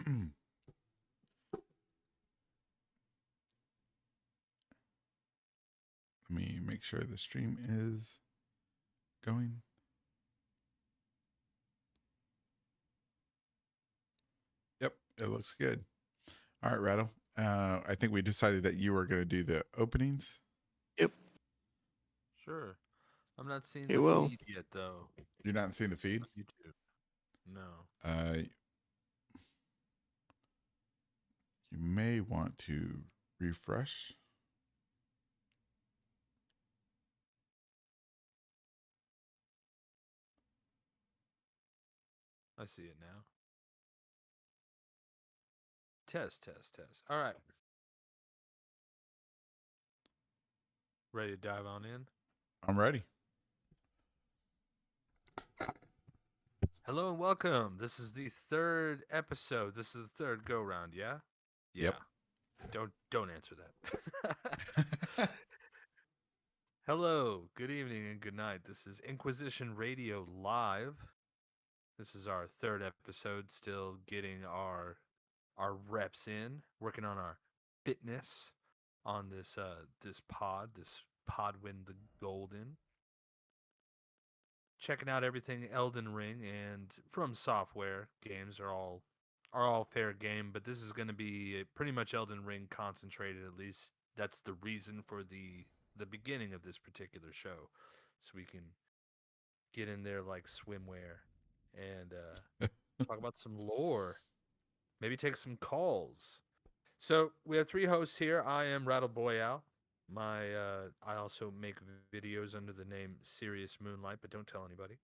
Let me make sure the stream is going. Yep, it looks good. All right, Rattle. I think we decided that you were going to do the openings. Yep. Sure. I'm not seeing He the will. feed yet, though. You're not seeing the feed? On YouTube. No. You may want to refresh. I see it now. Test. All right. Ready to dive on in? I'm ready. Hello and welcome. This is the third episode. This is the third go round, yeah? Yeah. Yep. Don't answer that. Hello, good evening and good night. This is Inquisition Radio Live. This is our third episode, still getting our reps in, working on our fitness on this pod win the golden. Checking out everything Elden Ring and From Software games are all fair game, but this is going to be pretty much Elden Ring concentrated. At least that's the reason for the beginning of this particular show, so we can get in there like swimwear and talk about some lore, maybe take some calls. So we have three hosts here. I am Rattle Boyal. I also make videos under the name Serious Moonlight, but don't tell anybody.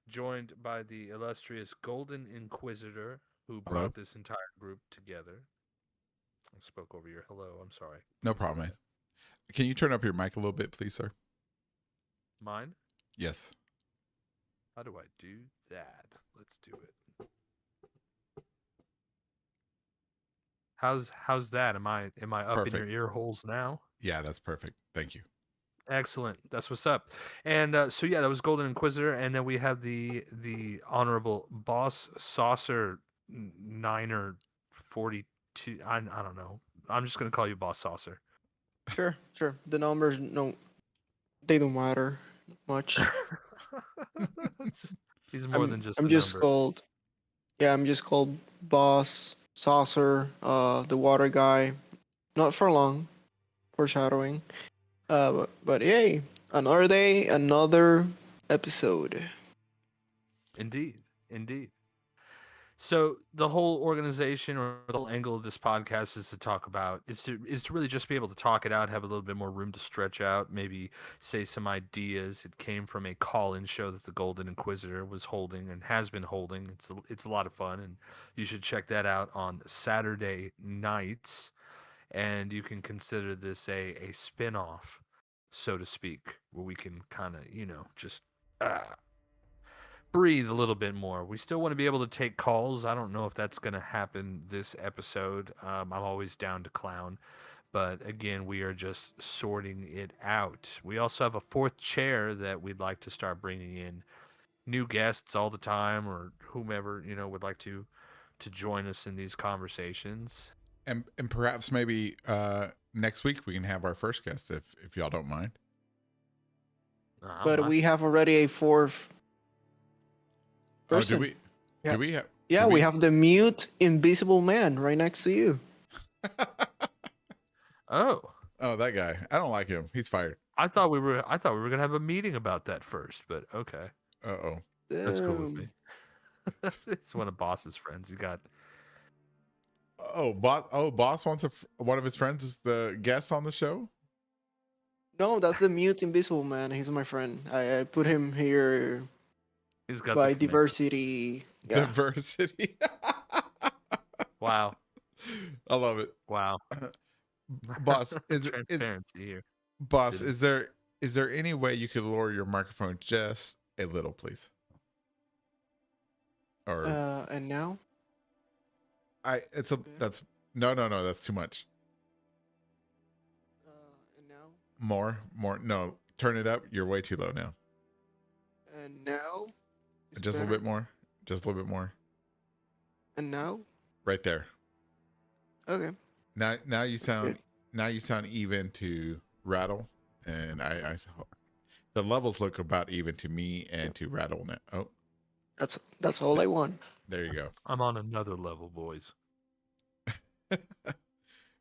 Joined by the illustrious Golden Inquisitor, who Hello? brought this entire group together. I spoke over your hello. I'm sorry. No problem, man. Can you turn up your mic a little bit, please, sir? Mine? Yes. How do I do that? Let's do it. How's that? Am I up Perfect. in your ear holes now? Yeah, that's perfect. Thank you. Excellent. That's what's up. And so yeah, that was Golden Inquisitor, and then we have the honorable Boss Saucer Niner 42. I don't know. I'm just gonna call you Boss Saucer. Sure. The numbers, no, they don't matter much. He's more than just I'm a just number. called. Yeah, I'm just called Boss Saucer, the water guy. Not for long. Foreshadowing. But yay, another day, another episode. Indeed. So the whole organization or the whole angle of this podcast is to talk about is to really just be able to talk it out, have a little bit more room to stretch out, maybe say some ideas. It came from a call-in show that the Golden Inquisitor was holding and has been holding. It's a lot of fun, and you should check that out on Saturday nights. And you can consider this a spin-off, so to speak, where we can kind of just breathe a little bit more. We still want to be able to take calls. I don't know if that's going to happen this episode. I'm always down to clown. But again, we are just sorting it out. We also have a fourth chair that we'd like to start bringing in new guests all the time, or whomever would like to join us in these conversations. And perhaps maybe next week we can have our first guest if y'all don't mind. But we have already a fourth person. Oh, do we? Yeah. Do we have? Yeah, we have the mute invisible man right next to you. Oh, that guy. I don't like him. He's fired. I thought we were gonna have a meeting about that first, but okay. Uh-oh. That's cool with me. It's one of Boss's friends. He got. Boss wants one of his friends is the guest on the show. No, that's the mute invisible man. He's my friend. I put him here. He's got by diversity. Yeah. Diversity. Wow. I love it. Wow. Boss, transparency here. Boss, is there any way you could lower your microphone just a little, please? Or and now? That's that's too much. And now? More. No, turn it up. You're way too low now. And now? Just a little bit more. Just a little bit more. And now? right there. Okay. Now you Good. sound even to Rattle, and the levels look about even to me and to Rattle now. Oh, That's all I want. there you go. I'm on another level, boys.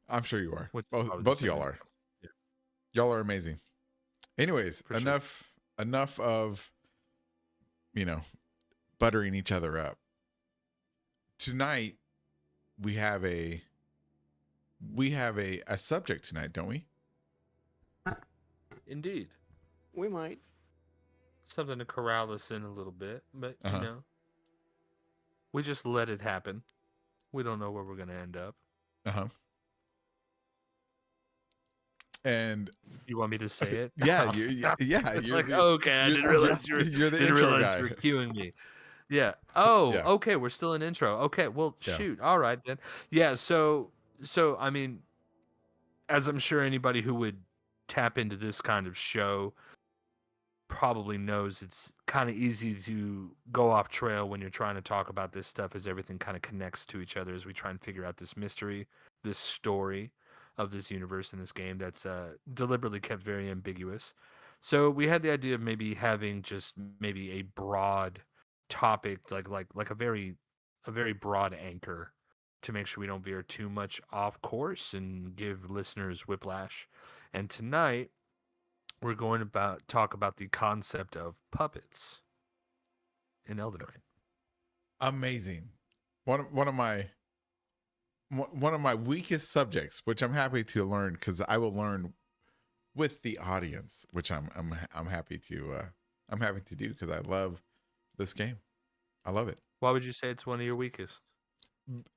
I'm sure you are. Which is Both probably the both of same y'all as are. yeah, Y'all are amazing. Anyways, for sure. enough of you know buttering each other up. Tonight we have a subject tonight, don't we? Indeed. We might. Something to corral us in a little bit, but Uh huh. we just let it happen. We don't know where we're gonna end up. Uh huh. And You want me to say it? yeah, I'll say it. yeah, It's like, okay, I didn't realize you're the didn't intro realize you guy. were cueing me. Yeah. Oh, Yeah. okay. We're still in intro. Okay. Well, Yeah. shoot. All right then. Yeah. So I mean, as I'm sure anybody who would tap into this kind of show probably knows, it's kind of easy to go off trail when you're trying to talk about this stuff, as everything kind of connects to each other as we try and figure out this mystery, this story of this universe in this game that's deliberately kept very ambiguous. So we had the idea of maybe having just maybe a broad topic, like a very broad anchor, to make sure we don't veer too much off course and give listeners whiplash. And tonight we're going to talk about the concept of puppets in Elden Ring. Amazing. One of my weakest subjects, which I'm happy to learn because I will learn with the audience, which I'm happy to do because I love this game. I love it. Why would you say it's one of your weakest?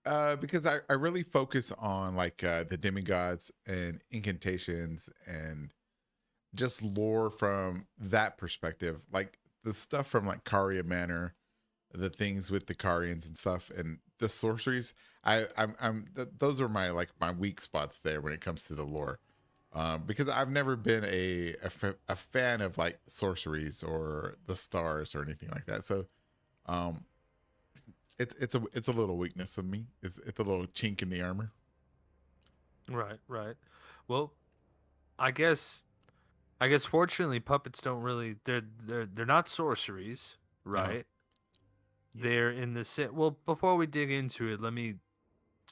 Because I really focus on like the demigods and incantations and just lore from that perspective, like the stuff from like Caria Manor, the things with the Carians and stuff, and the sorceries. Those are my like my weak spots there when it comes to the lore, because I've never been a fan of like sorceries or the stars or anything like that. So, um, it's a little weakness of me. It's a little chink in the armor. Right, right. Well, I guess fortunately puppets don't really, they're not sorceries, Uh-huh. right? They're in the well, before we dig into it, let me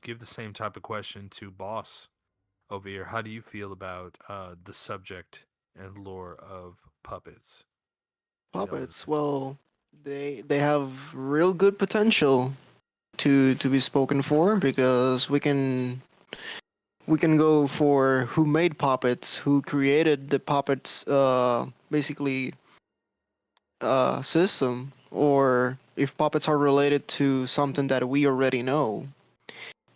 give the same type of question to Boss over here. How do you feel about the subject and lore of puppets in Elden Puppets. Ring? Well, they have real good potential to be spoken for because we can go for who made puppets, who created the puppets, basically system, or if puppets are related to something that we already know.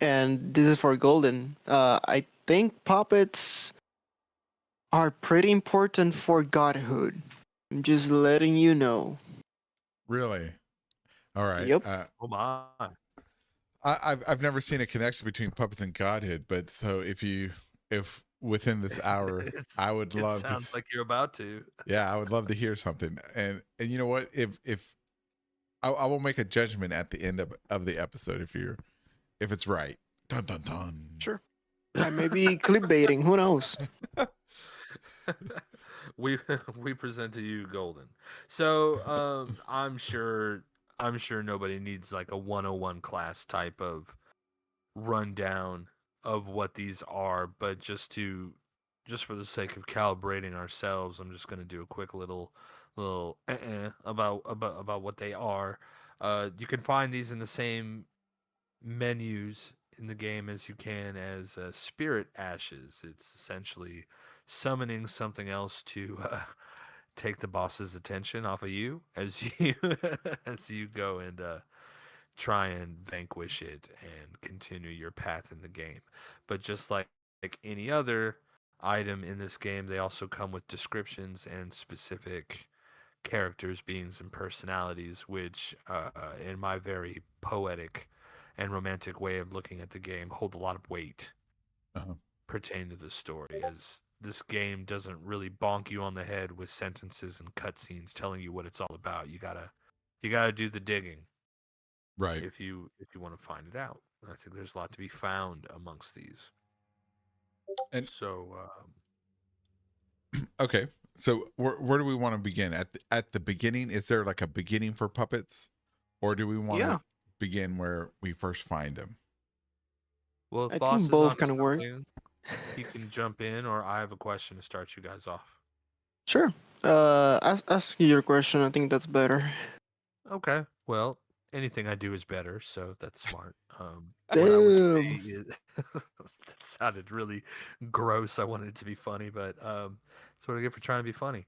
And this is for Golden. I think puppets are pretty important for godhood. I'm just letting you know. Really? All right. Yep. Oh my. I've never seen a connection between puppets and godhood, but so if within this hour, I would It love to. sounds like you're about to. Yeah, I would love to hear something. And you know what? If I will make a judgment at the end of the episode if it's right. Dun dun dun. Sure. I may be clickbaiting. Who knows? we we present to you Golden. So I'm sure nobody needs like a 101 class type of rundown of what these are, but just for the sake of calibrating ourselves, I'm just gonna do a quick little about what they are. You can find these in the same menus in the game as you can as spirit ashes. It's essentially summoning something else to take the boss's attention off of you as you as you go and try and vanquish it and continue your path in the game. But just like any other item in this game, they also come with descriptions and specific characters, beings, and personalities, which, in my very poetic and romantic way of looking at the game, hold a lot of weight Uh-huh. pertaining to the story, as this game doesn't really bonk you on the head with sentences and cutscenes telling you what it's all about. You gotta do the digging. Right. if you want to find it out. I think there's a lot to be found amongst these. And So okay, so where do we want to begin? At the beginning, is there like a beginning for puppets, or do we want Yeah, to begin where we first find them? well, if I boss think is both onto can work. something, he can jump in, or I have a question to start you guys off. Sure. Ask your question. I think that's better. Okay. Well, anything I do is better, so that's smart. What I would say Damn. is that sounded really gross. I wanted it to be funny, but that's what I get for trying to be funny.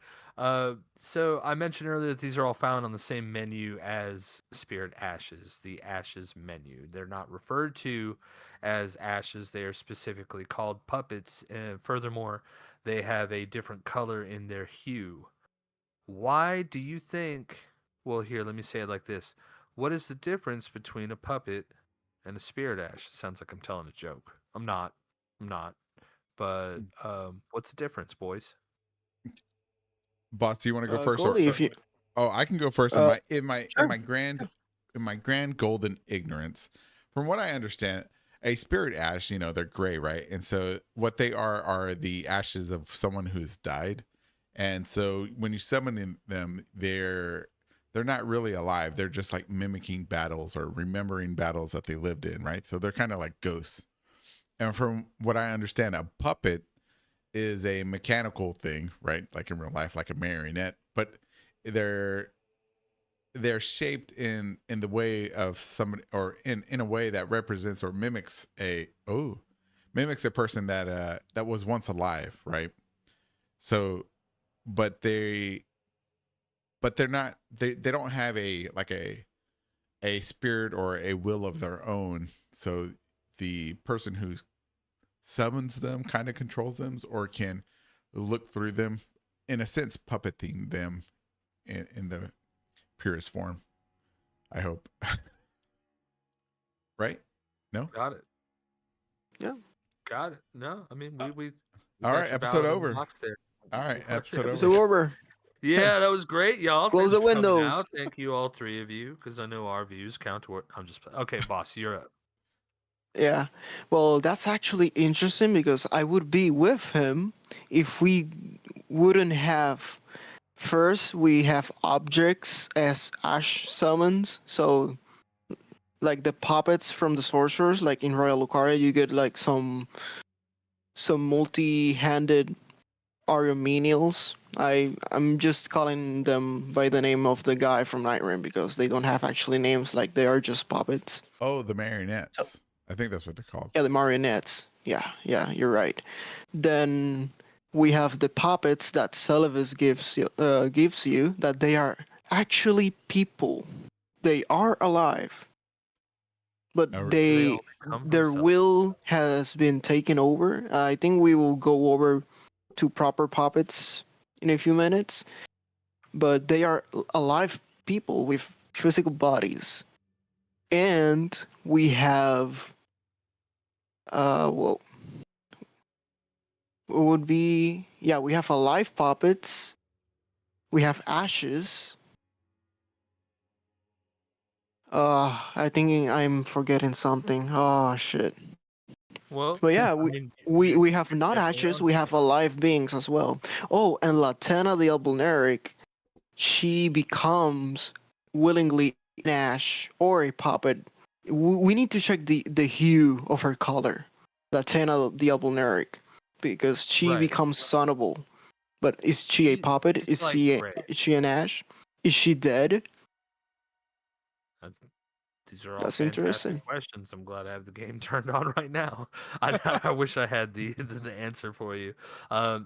So I mentioned earlier that these are all found on the same menu as Spirit Ashes, the Ashes menu. They're not referred to as ashes; they are specifically called puppets. And furthermore, they have a different color in their hue. Why do you think? Well, here, let me say it like this. What is the difference between a puppet and a spirit ash? It sounds like I'm telling a joke. I'm not. I'm not. But what's the difference, boys? Boss, do you want to go first, Goldie, if you oh, I can go first. uh, In sure. my grand golden ignorance, from what I understand, a spirit ash, they're gray, right? And so what they are the ashes of someone who's died. And so when you summon them, they're not really alive. They're just like mimicking battles or remembering battles that they lived in, right? So they're kind of like ghosts. And from what I understand, a puppet is a mechanical thing, right? Like in real life, like a marionette, but they're they're shaped in the way of somebody, or in a way that represents or mimics a person that was once alive, right? So, but they're not, they don't have a spirit or a will of their own. So the person who summons them kind of controls them, or can look through them, in a sense puppeting them in the purest form, I hope. Right? No? Got it. Yeah. Got it. No, I mean Uh, we all got right, your episode ballot in the over. box there. All right, episode Episode over. over. Yeah, that was great, y'all. Close Thanks the for coming windows. out. Thank you, all three of you, because I know our views count toward. I'm just okay, boss. You're up. Yeah. Well, that's actually interesting because I would be with him if we wouldn't have. First, we have objects as Ash summons. So, like the puppets from the sorcerers, like in Royal Lucaria, you get like some multi-handed Ariomenials. I'm just calling them by the name of the guy from Night Rim because they don't have actually names. Like they are just puppets. Oh, the So marionettes. I think that's what they're called. yeah, the marionettes. Yeah, you're right. Then we have the puppets that Celivis gives you that they are actually people. They are alive, but Do they only come from their Cell? will has been taken over. I think we will go over to proper puppets in a few minutes, but they are alive people with physical bodies. And we have well, would be yeah, we have alive puppets. We have ashes. I think I'm forgetting something. Oh shit. Well, But yeah, I we mean, we we have you're not definitely ashes. on We to have it. alive beings as well. Oh, and Latena the Albulneric, she becomes willingly an ash or a puppet. We need to check the hue of her color, Latena the Albulneric, because she Right. becomes sunnable. But is she a She puppet? she's like gray. Is she an ash? Is she dead? That's, these are all That's fantastic interesting. questions. I'm glad I have the game turned on right now. I wish I had the answer for you.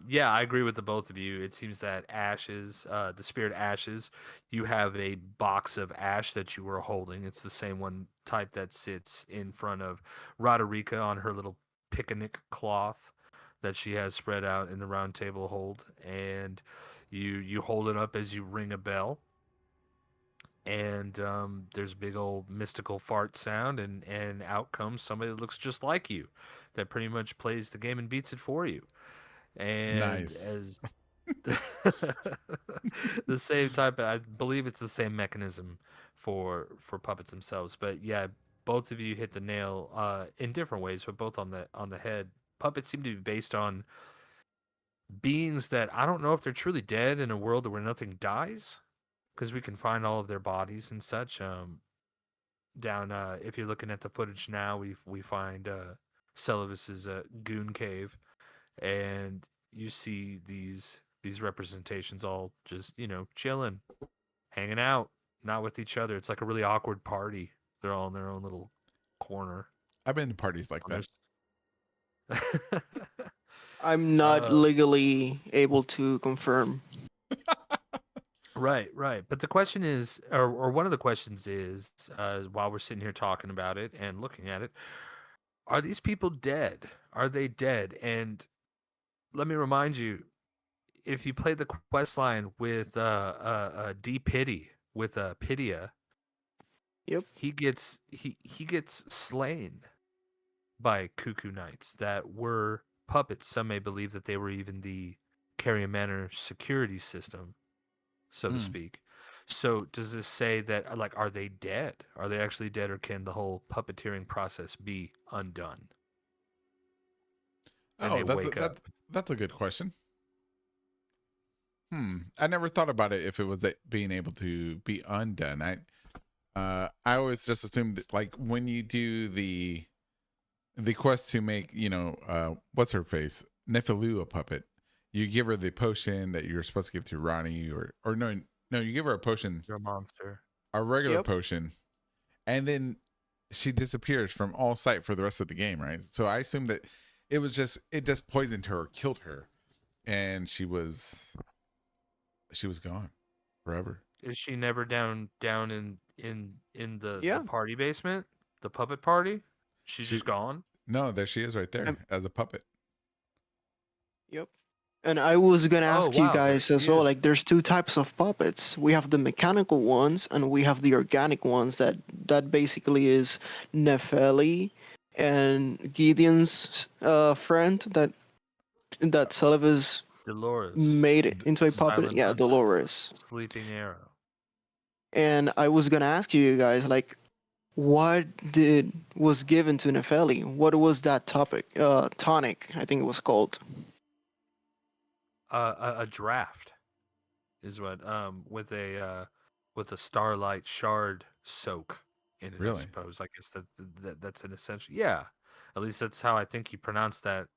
Yeah, I agree with the both of you. It seems that ashes, the spirit ashes, you have a box of ash that you were holding. It's the same one type that sits in front of Roderica on her little picnic cloth that she has spread out in the round table hold, and you hold it up as you ring a bell, and there's a big old mystical fart sound, and out comes somebody that looks just like you, that pretty much plays the game and beats it for you. And Nice. as The same type. I believe it's the same mechanism for puppets themselves. But yeah, both of you hit the nail in different ways, but both on the head. Puppets seem to be based on beings that I don't know if they're truly dead in a world where nothing dies, because we can find all of their bodies and such. Down if you're looking at the footage now, we find Celivis's goon cave, and you see these representations all just chilling, hanging out, not with each other. It's like a really awkward party. They're all in their own little corner. I've been to parties like And that. there's I'm not uh, legally able to confirm. right. But the question is, or one of the questions is, while we're sitting here talking about it and looking at it, are these people dead? Are they dead? And let me remind you, if you play the quest line with D Pity with Pitia, Yep. he gets slain by Cuckoo Knights that were puppets. Some may believe that they were even the Carrion Manor security system, so to Hmm. speak. So does this say that like are they dead? Are they actually dead, or can the whole puppeteering process be undone and Oh, they wake up? that's a good question. I never thought about it if it was being able to be undone. I always just assumed that, like when you do the quest to make what's her face Nephilou a puppet, you give her the potion that you're supposed to give to Ronnie, or no, you give her a potion, You're a monster. a regular Yep. potion, and then she disappears from all sight for the rest of the game, right? So I assumed that it just poisoned her or killed her, and she was gone forever. Is she never down in the Yeah. party basement, the puppet party? She's just She's gone. No, there she is right Um, there as a puppet. Yep. And I was gonna Oh ask you wow, there guys she as well. is. Like, there's two types of puppets. We have the mechanical ones, and we have the organic ones. That basically is Nefeli and Gideon's friend that Celivis Dolores, made it D- into a puppet. Silent Yeah, Hunter, Dolores. Sleeping Arrow. And I was gonna ask you guys, like, what did was given to Nefeli? What was that topic? Tonic, I think it was called. A draft is what with a starlight shard soak in it. I Really? suppose. I guess that's an essential. Yeah, at least that's how I think you pronounce that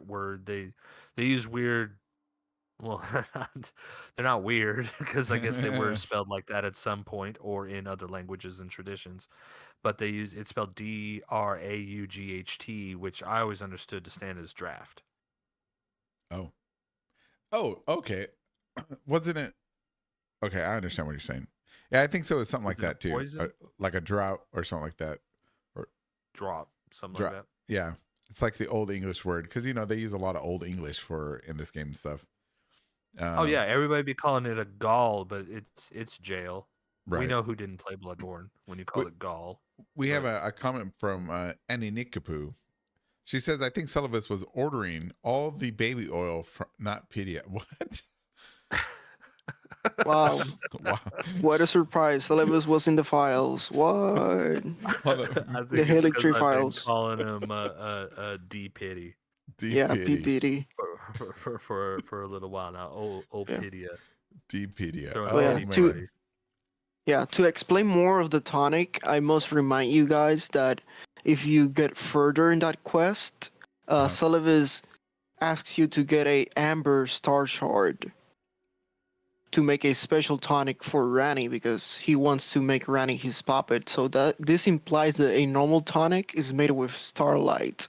word. They use weird. Well, they're not weird because I guess they were spelled like that at some point or in other languages and traditions. But they use it's spelled Draught, which I always understood to stand as draft. Oh. Oh, okay. Wasn't it? Okay, I understand what you're saying. Yeah, I think so. It's something Is like it a that too, poison? like a drought or something like that, or Drop, something like drought. that. Yeah, it's like the old English word because they use a lot of old English for in this game and stuff. Oh Um, yeah, everybody be calling it a gall, but it's jail. We right. know who didn't play Bloodborne when you We, call it gall. we have But a comment from Annie Nikapu. She says, "I think Celivis was ordering all the baby oil from not Pedia." What? Wow, Wow. what a surprise! Celivis was in the files. What? Hold up. I The think it's Helix because Tree I've been files. calling him D Pity Deep Yeah, P pity. Diddy. for a little while now. Oh Yeah. Pitia, Depedia. throwing Oh yeah. Oh pity To man. party. Yeah, to explain more of the tonic, I must remind you guys that if you get further in that quest, Uh-huh. Celivis asks you to get a Amber Star Shard to make a special tonic for Rani because he wants to make Rani his puppet. So that this implies that a normal tonic is made with starlight.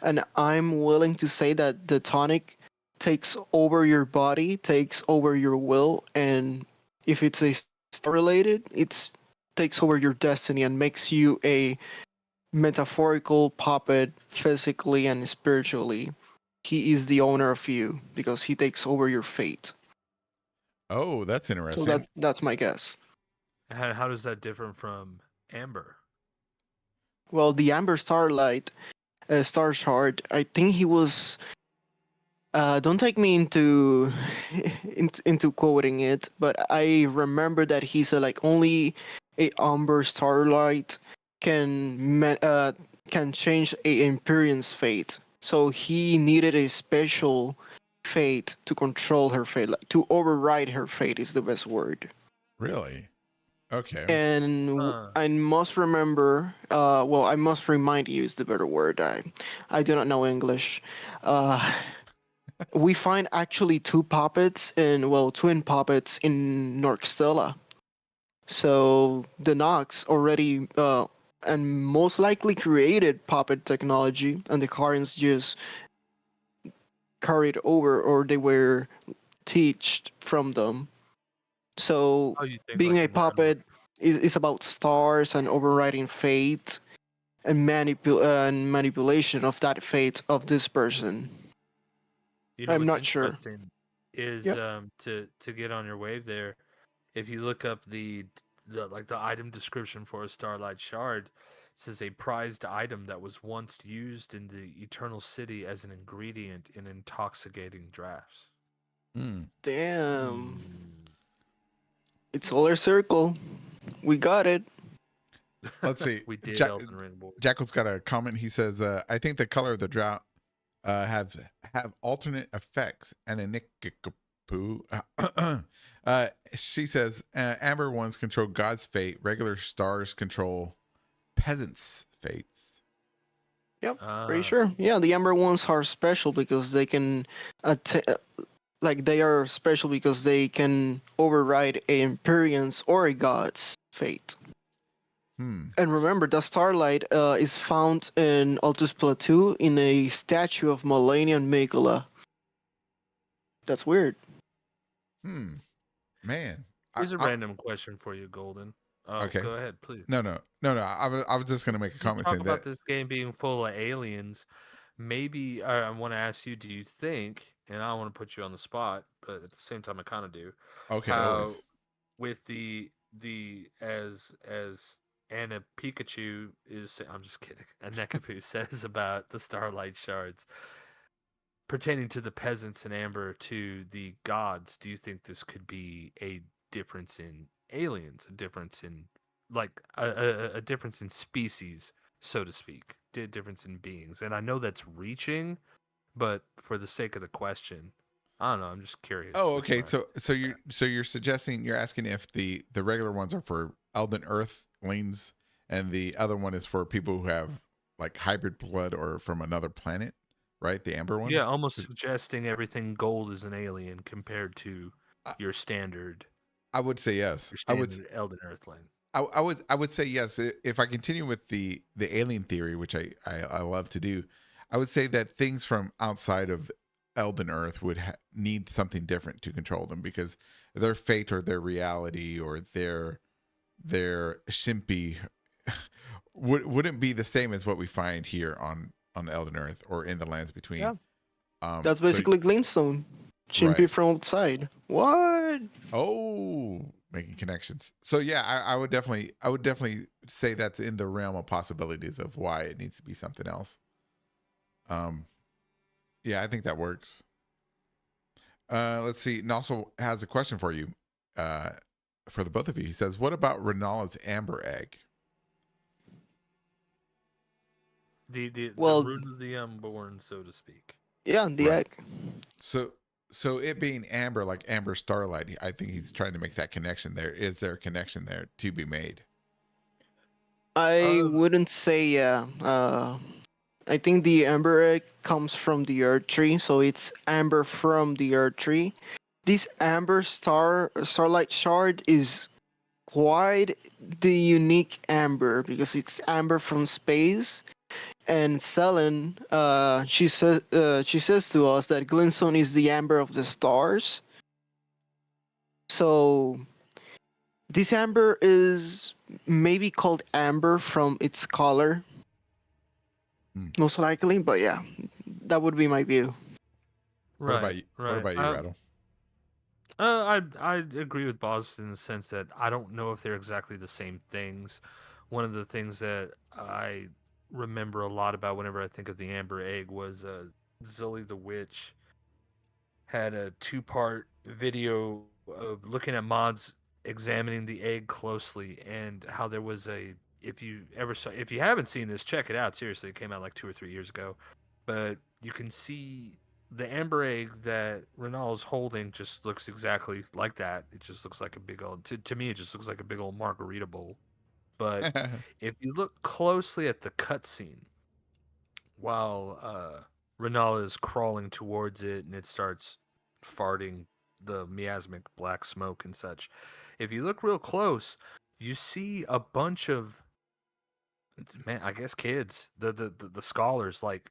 And I'm willing to say that the tonic takes over your body, takes over your will, and if it's a star related, it takes over your destiny and makes you a metaphorical puppet physically and spiritually. He is the owner of you because he takes over your fate. Oh, that's So interesting. that's my guess. How does that differ from Amber? Well, the Amber Starlight Star Shard, I think he was Don't take me into, into quoting it, but I remember that he said like only a Umber Starlight can change a Empyrean's fate. So he needed a special fate to control her fate, like, to override her fate is the best word. Really? Okay. And Huh. I must remember, well, I must remind you is the better word. I do not know English. Uh, we find actually two puppets in, well, twin puppets in Norkstella. So the Nox already and most likely created puppet technology, and the Karians just carried over, or they were taught from them. So Oh, you think being like a in kind of puppet is about stars and overriding fate and manipulation of that fate of this person. you know I'm what's not sure. interesting is Yep. to get on your wave there. If you look up the like the item description for a Starlight Shard, it says a prized item that was once used in the Eternal City as an ingredient in intoxicating drafts. Hmm. Damn. Hmm. It's Solar Circle. We got it. Let's see. We did Elden Ring, boys. Jackal's got a comment. He says, "I think the color of the drought have alternate effects and a nickapoo." She says, "Amber ones control God's fate. Regular stars control peasants' fates." Yep. Pretty Ah, sure. Yeah, the Ember ones are special because they can like they are special because they can override a Empyrean's or a God's fate. Hmm. And remember, the Starlight is found in Altus Plateau in a statue of Millennium Megala. That's weird. Hmm. Man. here's a random question for you, Golden. Oh, Okay. go ahead, please. No. I was just gonna make a You comment talk saying about that. this game being full of aliens. Maybe I want to ask you, do you think, and I don't want to put you on the spot, but at the same time I kind of do, Okay. how Always. with the as Anna Pikachu is, I'm just kidding, a Nekapoo says about the Starlight Shards pertaining to the peasants and Amber to the gods, do you think this could be a difference in aliens, a difference in like a difference in species, so to speak, difference in beings? And I know that's reaching, but for the sake of the question, I don't know. I'm just curious. Oh, That's okay. my So you're suggesting you're asking if the regular ones are for Elden Earthlings and the other one is for people who have like hybrid blood or from another planet, right? The amber one. yeah, almost Is- suggesting everything gold is an alien compared to I, your standard I would say yes. your standard Elden Earthling. I would say yes. If I continue with the alien theory, which I love to do, I would say that things from outside of Elden Earth would need something different to control them because their fate or their reality or their shimpi wouldn't be the same as what we find here on Elden Earth or in the lands between. Yeah, that's So basically Glintstone. Chimpy right. from outside. What? Oh, making connections. So yeah, I would definitely say that's in the realm of possibilities of why it needs to be something else. Um, yeah, I think that works. Let's see. And also has a question for you, uh, for the both of you. He says, "What about Renala's amber egg?" The Well, root of the unborn, so to speak. yeah, the Right. egg. So so it being amber, like amber starlight, I think he's trying to make that connection there. Is there a connection there to be made? I Uh, wouldn't say yeah. I think the amber egg comes from the earth tree, so it's amber from the earth tree. This amber starlight shard is quite the unique amber because it's amber from space. And Selen, she says to us that Glintstone is the amber of the stars. So this amber is maybe called amber from its color, Hmm. most likely. But yeah, that would be my view. What about right, you? What right. about you, Rattle? I agree with Boss in the sense that I don't know if they're exactly the same things. One of the things that I remember a lot about whenever I think of the Amber Egg was Zully the Witch had a 2-part video of looking at mods examining the egg closely and how there was a if you haven't seen this, check it out. Seriously, it came out like 2 or 3 years ago. But you can see the amber egg that Renal's holding just looks exactly like that. It just looks like a big old to me it just looks like a big old margarita bowl. But if you look closely at the cutscene while Renal is crawling towards it and it starts farting the miasmic black smoke and such. If you look real close, you see a bunch of man, I guess kids, the scholars like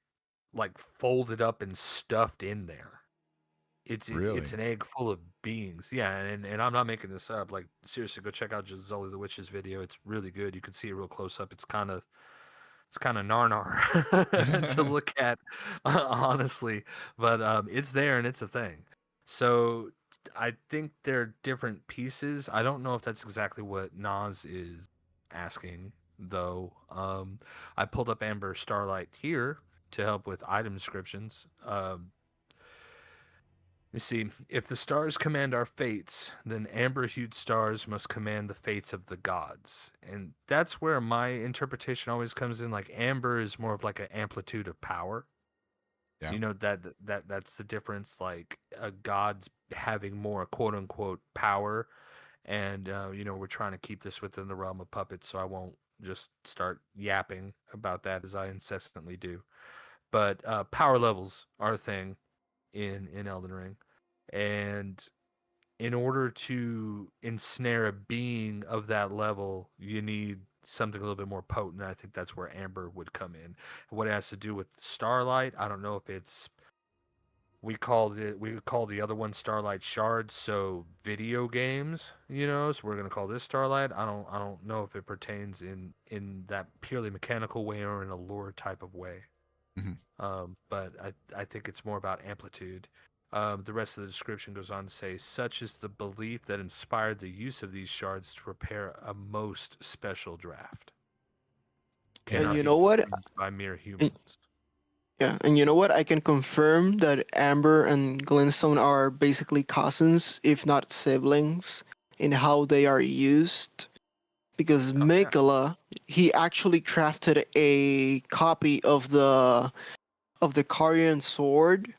folded up and stuffed in there. It's Really? an egg full of beings. Yeah, and I'm not making this up. Like seriously, go check out Jazoli the Witch's video. It's really good. You can see it real close up. It's kind of narnar to look at, honestly, but it's there and it's a thing. So I think they're different pieces. I don't know if that's exactly what Nas is asking, though. I pulled up Amber Starlight here to help with item descriptions. You see, if the stars command our fates, then amber-hued stars must command the fates of the gods. And that's where my interpretation always comes in. Like amber is more of like an amplitude of power. Yeah. You know that's the difference. Like a god's having more quote unquote power, and we're trying to keep this within the realm of puppets, so I won't just start yapping about that as I incessantly do. But power levels are a thing in Elden Ring, and in order to ensnare a being of that level, you need something a little bit more potent. I think that's where Amber would come in. What it has to do with Starlight, I don't know if it's we call the other one Starlight Shards, so video games, so we're gonna call this Starlight. I don't know if it pertains in that purely mechanical way or in a lore type of way. Mhm. But I think it's more about amplitude. The rest of the description goes on to say, such is the belief that inspired the use of these shards to prepare a most special draft. And Cannot you be know what? used by mere And, humans. yeah, and you know what? I can confirm that Amber and Glintstone are basically cousins, if not siblings, in how they are used. Because Oh yeah. Mikola, he actually crafted a copy of the Carian sword,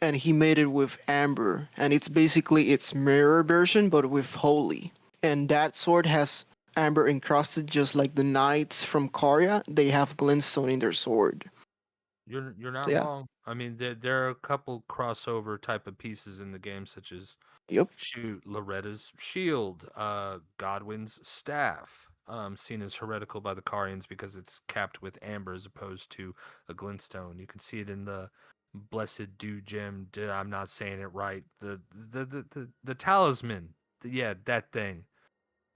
and he made it with Amber, and it's basically its mirror version, but with Holy. And that sword has Amber encrusted, just like the knights from Caria. They have glintstone in their sword. You're So not yeah, wrong. I mean, there are a couple crossover type of pieces in the game, such as yep. shoot Loretta's shield, Godwin's staff, seen as heretical by the Carians because it's capped with amber as opposed to a glintstone. You can see it in the blessed dew gem. I'm not saying it right. The talisman. Yeah, that thing.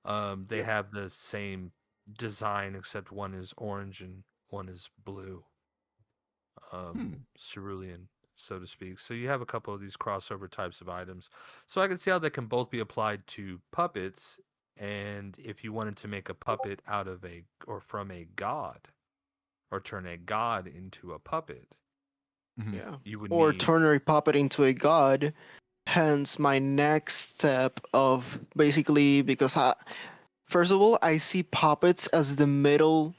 They Yep. have the same design except one is orange and one is blue, Hmm. cerulean, so to speak. So you have a couple of these crossover types of items. So I can see how they can both be applied to puppets. And if you wanted to make a puppet out of a or from a god, or turn a god into a puppet, Mhm. Yeah. you would Or need. turn a puppet into a god. Hence my next step of basically, because first of all, I see puppets as a middle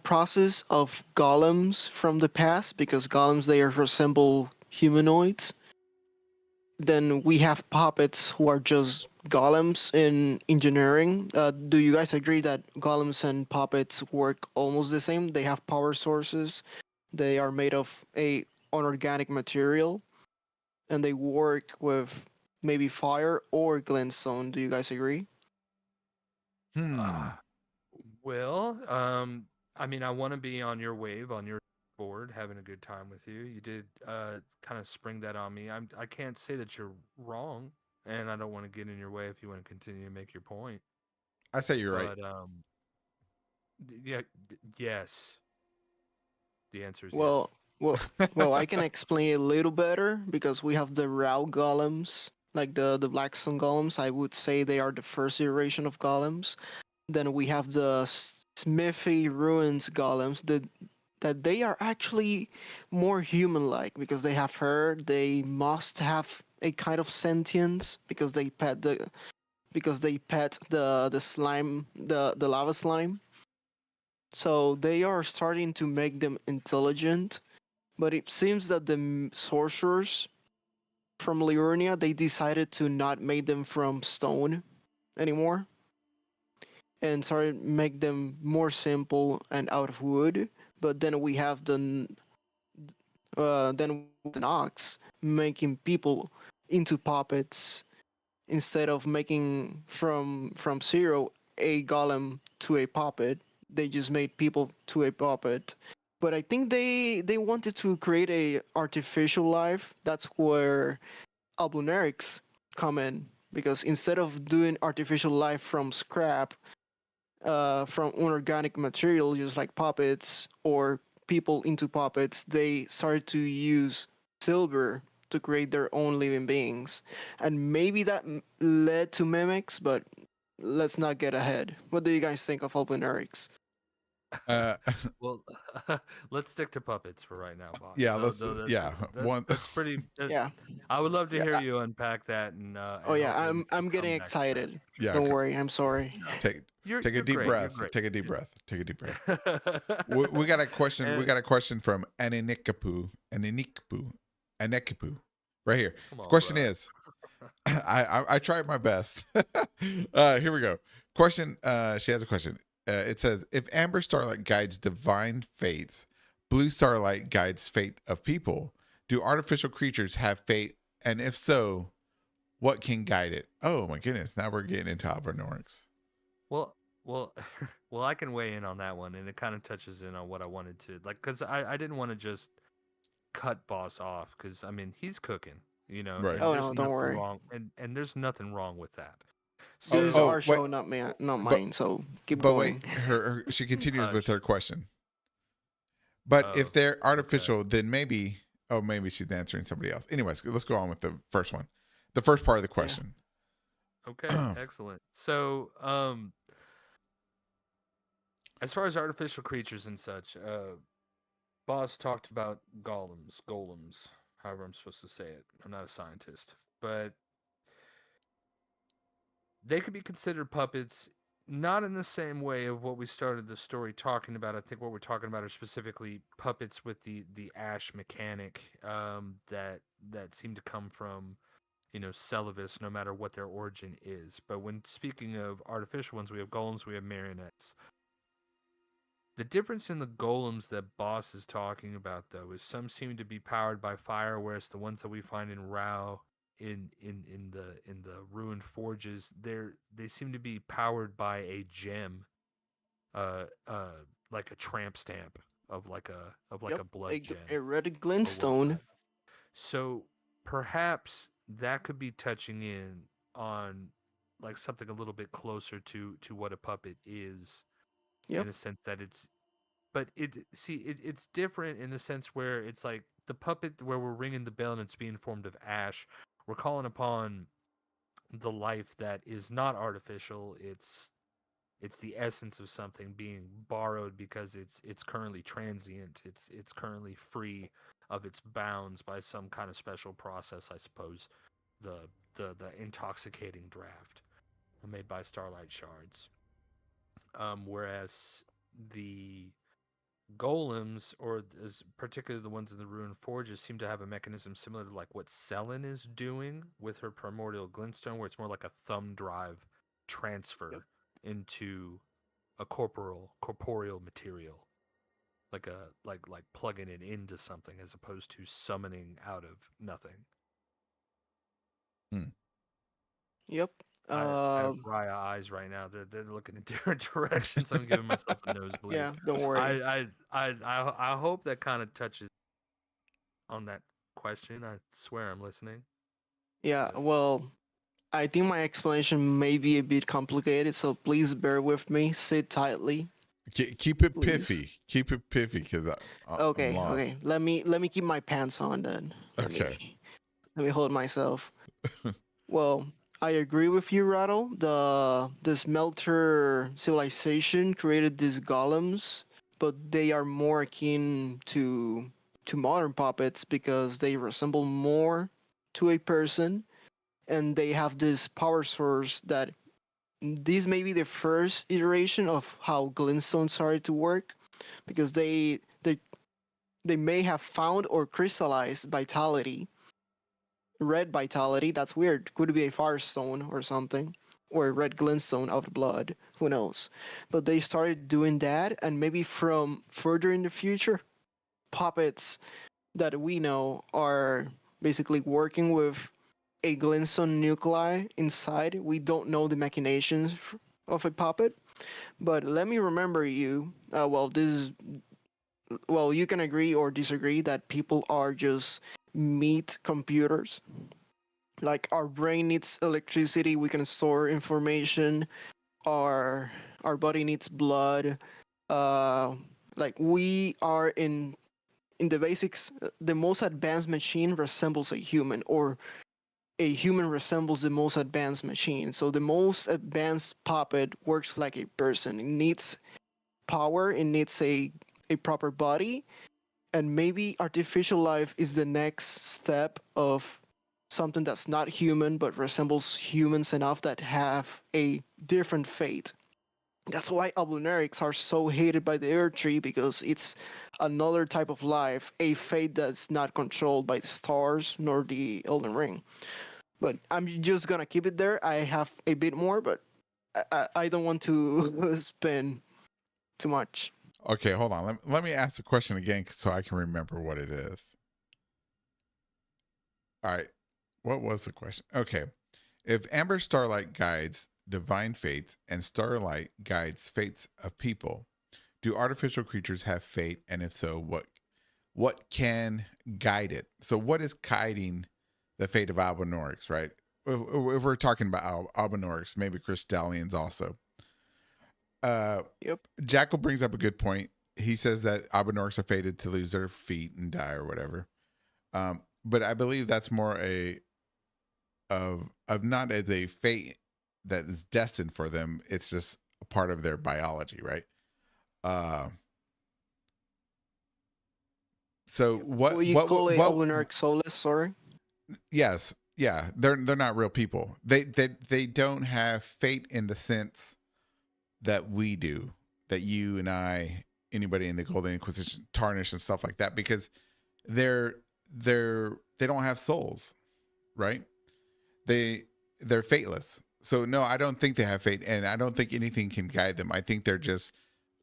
process of golems from the past, because golems, they resemble humanoids. Then we have puppets who are just golems in engineering. Do you guys agree that golems and puppets work almost the same? They have power sources. They are made of a unorganic material, and they work with maybe fire or glintstone. Do you guys agree? Hmm. Uh, well, I mean, I want to be on your wave, on your board, having a good time with you. You did kind of spring that on me. I can't say that you're wrong, and I don't want to get in your way if you want to continue to make your point. I say you're right. But yeah, yes. The answer is yes. Well, well, well, I can explain it a little better, because we have the raw golems, like the Blackstone golems. I would say they are the first iteration of golems. Then we have the Smithy Ruins golems. that they are actually more human-like because they have hair. They must have a kind of sentience because they pet the slime, the lava slime. So they are starting to make them intelligent. But it seems that the sorcerers from Liurnia, they decided to not make them from stone anymore and started make them more simple and out of wood. But then we have the Nox making people into puppets instead of making from zero a golem to a puppet. They just made people to a puppet. But I think they wanted to create a artificial life. That's where albunerics come in because instead of doing artificial life from scrap, from inorganic material, just like puppets or people into puppets, they started to use silver to create their own living beings. And maybe that led to mimics, but let's not get ahead. What do you guys think of albunerics? Uh, Well, let's stick to puppets for right now, boss. yeah, So, let's yeah one. that's pretty. Yeah, I would love to yeah. hear you unpack that, Oh and yeah, hopefully we I'm can getting come back to that. excited. Yeah, Don't worry, I'm sorry. take take a You're deep great. You're breath. great. Take a deep breath. Take a deep breath. We And, got a question. We got a question from Anenikapu, right here. come The on, question bro. is, I tried my best. Here we go. Question. She has a question. It says, if Amber Starlight guides divine fates, Blue Starlight guides fate of people. Do artificial creatures have fate? And if so, what can guide it? Oh my goodness! Now we're getting into Albernorics. Well, well, well. I can weigh in on that one, and it kind of touches in on what I wanted to like, because I didn't want to just cut boss off, because I mean he's cooking, Right. and Oh there's no, don't nothing worry. wrong, and there's nothing wrong with that. This Oh, is So, oh, our wait, show, not but mine. So keep but wait. going. She continues with hush. her question. But if Oh, they're okay. artificial, then maybe. Oh, maybe she's answering somebody else. Anyways, let's go on with the first one. The first part of the Yeah. question. Okay, excellent. So, as far as artificial creatures and such, Boss talked about golems, however I'm supposed to say it. I'm not a scientist, but they could be considered puppets, not in the same way of what we started the story talking about. I think what we're talking about are specifically puppets with the ash mechanic, that seem to come from Celavis, no matter what their origin is. But when speaking of artificial ones, we have golems, we have marionettes. The difference in the golems that Boss is talking about, though, is some seem to be powered by fire, whereas the ones that we find in Rao, in the ruined forges, they seem to be powered by a gem, uh, uh, like a tramp stamp of like Yep. a blood gem A red or glintstone. whatnot. So perhaps that could be touching in on like something a little bit closer to what a puppet is, in Yep. a sense that it's different in the sense where it's like the puppet where we're ringing the bell and it's being formed of ash. We're calling upon the life that is not artificial. It's the essence of something being borrowed because it's currently transient. It's currently free of its bounds by some kind of special process, I suppose. The intoxicating draft made by starlight shards. Whereas the golems, or as particularly the ones in the ruined forges, seem to have a mechanism similar to like what Selen is doing with her primordial glintstone, where it's more like a thumb drive Yep. transfer into a corporeal material, like plugging it into something as opposed to summoning out of nothing. Hmm. Yep. I have Raya eyes right now. They're looking in different directions. I'm giving myself a nosebleed. Yeah. Don't I worry. I hope that kind of touches on that question. I swear I'm listening. Yeah. But Well, I think my explanation may be a bit complicated, so please bear with me. Sit tightly, Keep it please. piffy. Keep it piffy, because I'm Okay. Okay. lost. Let me keep my pants on then. Let me Okay. let me hold myself. Well, I agree with you, Rattle. The smelter civilization created these golems but they are more akin to modern puppets because they resemble more to a person, and they have this power source that this may be the first iteration of how glintstone started to work, because they may have found or crystallized vitality, red vitality. That's weird. Could be a firestone or something, or a red glintstone out of blood. Who knows? But they started doing that, and maybe from further in the future, puppets that we know are basically working with a glintstone nuclei inside. We don't know the machinations of a puppet, but let me remember you. Well, you can agree or disagree that people are just meat computers. Like our brain needs electricity, we can store information. Our body needs blood. Uh, like we are in the basics. The most advanced machine resembles a human, or a human resembles the most advanced machine. So the most advanced puppet works like a person. It needs power. It needs a proper body, and maybe artificial life is the next step of something that's not human but resembles humans enough that have a different fate. That's why Ablunerics are so hated by the Earth Tree, because it's another type of life, a fate that's not controlled by the stars nor the Elden Ring. But I'm just gonna keep it there. I have a bit more, but I don't want to spend too much. Okay, hold on. Let me ask the question again so I can remember what it is. All right. What was the question? Okay. If Amber Starlight guides divine fates and Starlight guides fates of people, do artificial creatures have fate? And if so, what can guide it? So what is guiding the fate of Albinorix, right? If we're talking about Albinorix, maybe Crystallians also. Yep. Jackal brings up a good point. He says that Albinorix are fated to lose their feet and die or whatever. But I believe that's more of not as a fate that is destined for them. It's just a part of their biology, right? Uh, so What you call a what? Abluneric soulless, sorry? Yes, yeah, they're not real people. They don't have fate in the sense that we do, that you and I, anybody in the Golden Inquisition, Tarnish and stuff like that, because they're they don't have souls, right? They're fateless. So no, I don't think they have fate, and I don't think anything can guide them. I think they're just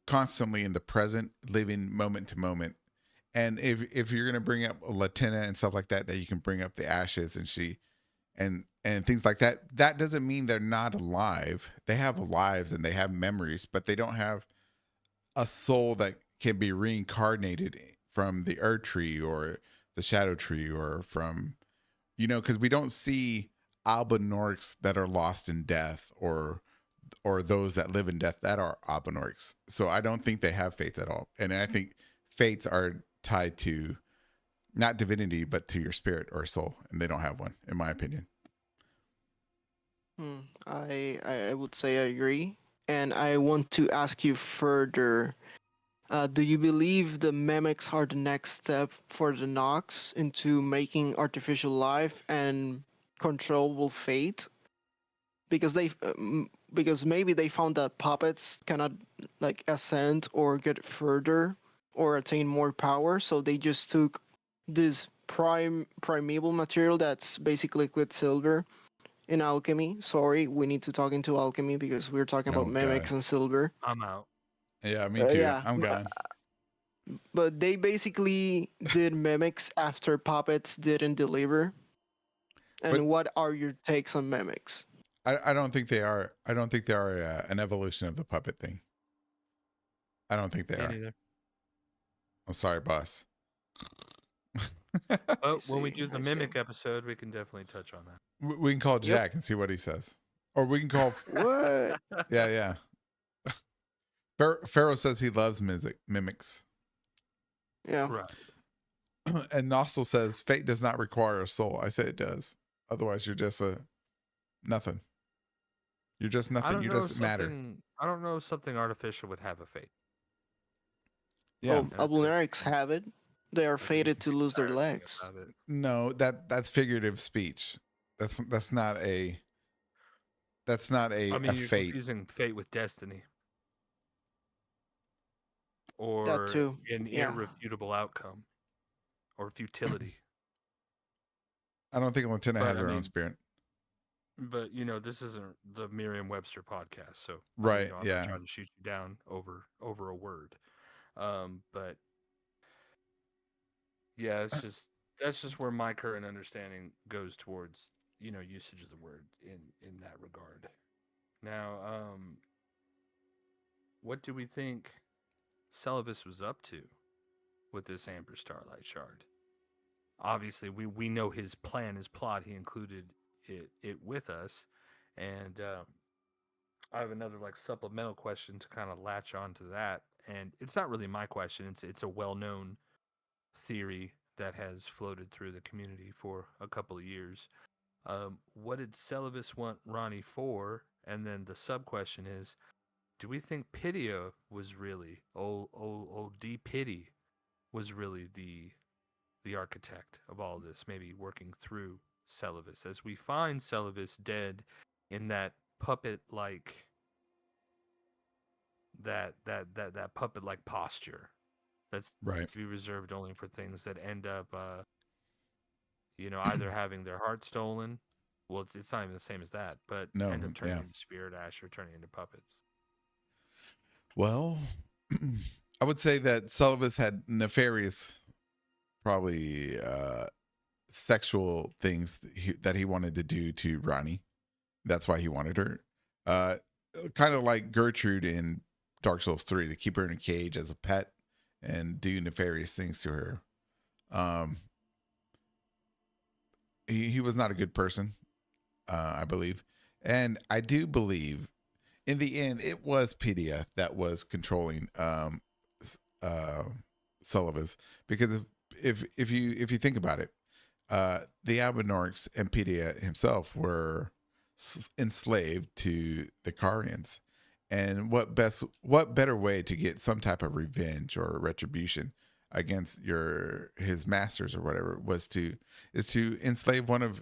constantly in the present, living moment to moment. And if you're gonna bring up Latina and stuff like that, that you can bring up the ashes and she and things like that, that doesn't mean they're not alive. They have lives and they have memories, but they don't have a soul that can be reincarnated from the Earth Tree or the Shadow Tree, or from, because we don't see Albinorix that are lost in death, or those that live in death that are Albinorix. So I don't think they have fates at all, and I think fates are tied to not divinity but to your spirit or soul, and they don't have one, in my opinion. I would say I agree, and I want to ask you further. Do you believe the mimics are the next step for the Nox into making artificial life and controllable fate? Because maybe they found that puppets cannot like ascend or get further or attain more power, so they just took this primeval material that's basically Quicksilver in alchemy. Sorry, we need to talk into alchemy because we're talking about Oh god. mimics and silver. I'm out. Yeah, me too. Yeah, I'm gone. but they basically did mimics after puppets didn't deliver. But And what are your takes on mimics? I don't think they are. I don't think they are an evolution of the puppet thing. I don't think they Me are. neither. I'm sorry, boss. But when we do the I see. mimic episode, we can definitely touch on that. We can call Yep. Jack and see what he says, or we can call. What? Yeah. Pharaoh says he loves mimics, Yeah. Right. and Nostal says fate does not require a soul. I say it does. Otherwise, you're just a nothing. You're just I nothing. don't You know if just matter. something. I don't know if something artificial would have a fate. Yeah. Well, And I feel like Ablunarics have it. They are I think fated to lose their entire thing legs. about it. No, that's figurative speech. That's not a I a mean, you're fate. confusing fate with destiny That or too. an Yeah. irrefutable outcome or futility. I don't think Latina But has I her own mean, spirit. but this isn't the Merriam-Webster podcast, so Right. I'm not Yeah. trying to shoot you down over a word. But yeah, that's just where my current understanding goes towards usage of the word in that regard. Now, what do we think Celivis was up to with this Amber Starlight Shard? Obviously, we know his plan, his plot. He included it with us, and I have another like supplemental question to kind of latch on to that. And it's not really my question. It's a well known theory that has floated through the community for a couple of years. What did Celivis want Ronnie for? And then the sub question is, do we think Pitia was really old D Pity was really the architect of all this, maybe working through Celivis, as we find Celivis dead in that puppet like that puppet like posture that's Right. to be reserved only for things that end up either having their heart stolen. Well, it's not even the same as that, but No. end up turning Yeah. into spirit ash or turning into puppets. Well, I would say that Sullivan had nefarious, probably sexual things that he wanted to do to Ronnie. That's why he wanted her. Uh, Kind of like Gertrude in Dark Souls 3, to keep her in a cage as a pet and do nefarious things to her. Um, he was not a good person, I believe. And I do believe in the end, it was Pedia that was controlling uh, Sullivan's, because if you think about it, the Abenorks and Pedia himself were enslaved to the Carians, and what better way to get some type of revenge or retribution against his masters or whatever is to enslave one of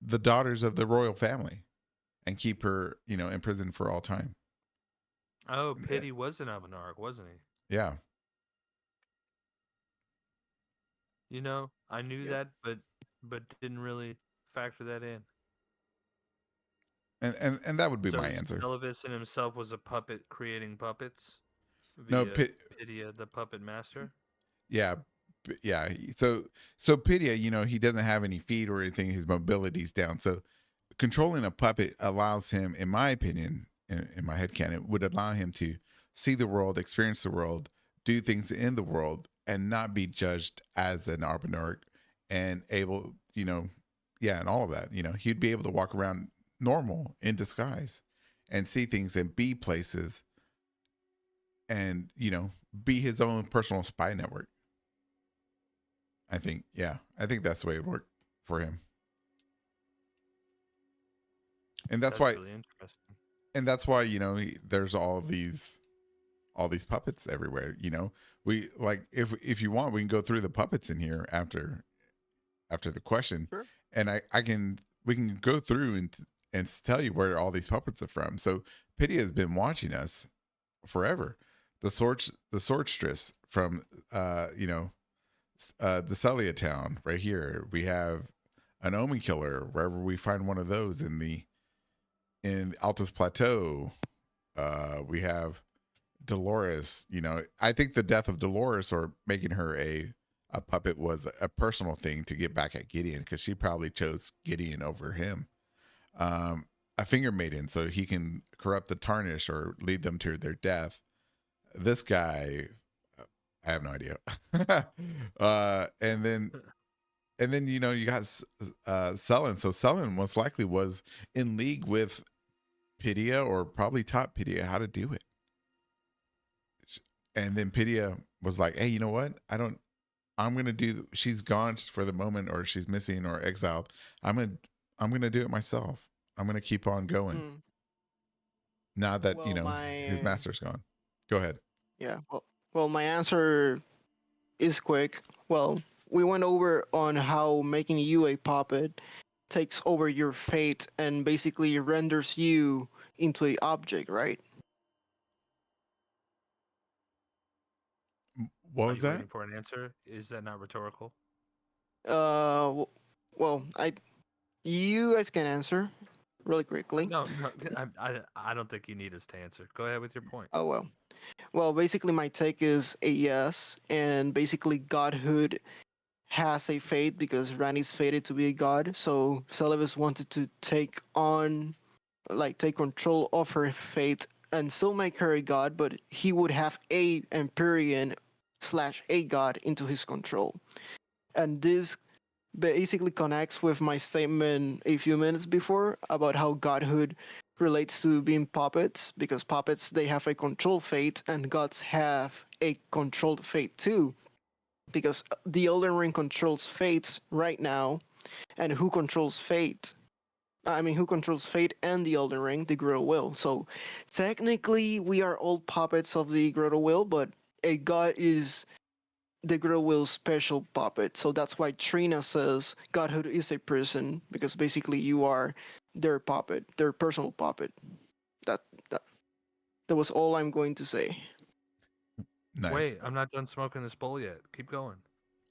the daughters of the royal family and keep her, in prison for all time. Oh, Pity was an Avenarch, wasn't he? Yeah. I knew Yep. that, but didn't really factor that in. And that would be So my answer. Celivis in himself was a puppet creating puppets No, via Pitia, the puppet master. yeah, yeah. So Pidia, he doesn't have any feet or anything. His mobility's down. So controlling a puppet allows him, in my opinion, in my headcanon, would allow him to see the world, experience the world, do things in the world, and not be judged as an Arbonarch, and able, yeah, and all of that. He'd be able to walk around normal in disguise and see things and be places and, be his own personal spy network. I think, yeah, I think that's the way it worked for him. And that's why, really interesting. and that's why, there's all these puppets everywhere. We like, if you want, we can go through the puppets in here after the question. Sure. And we can go through and tell you where all these puppets are from. So Pity has been watching us forever. The Swordstress from the Celia town right here. We have an Omen killer wherever we find one of those in Altus Plateau. We have Dolores. I think the death of Dolores, or making her a puppet, was a personal thing to get back at Gideon, because she probably chose Gideon over him. A finger maiden, so he can corrupt the tarnish or lead them to their death. This guy, I have no idea. And then you got Sullen. So Sullen most likely was in league with Pidia, or probably taught Pidia how to do it. And then Pidia was like, "Hey, you know what? I'm gonna do. She's gone for the moment, or she's missing or exiled. I'm gonna do it myself. I'm gonna keep on going." Hmm. Now that Well, his master's gone. Go ahead. yeah. Well, my answer is quick. Well, we went over on how making you a puppet takes over your fate and basically renders you into a object, right? What Are was you that? waiting for an answer? Is that not rhetorical? Well, you guys can answer really quickly. No, no, I don't think you need us to answer. Go ahead with your point. Oh well. Well, basically my take is a yes, and basically godhood has a fate because Rani's fated to be a god. So Celebus wanted to take on, like, take control of her fate and still make her a god, but he would have a Empyrean slash a god into his control. And this basically connects with my statement a few minutes before about how godhood relates to being puppets, because puppets, they have a controlled fate and gods have a controlled fate too, because the Elden Ring controls fates right now. And who controls fate? I mean, who controls fate and the Elden Ring? The Greater Will. So technically we are all puppets of the Greater Will, but a god is the Greater Will's special puppet. So that's why Trina says godhood is a person, because basically you are their puppet, their personal puppet. That that that was all I'm going to say. Nice. Wait, I'm not done smoking this bowl yet. Keep going.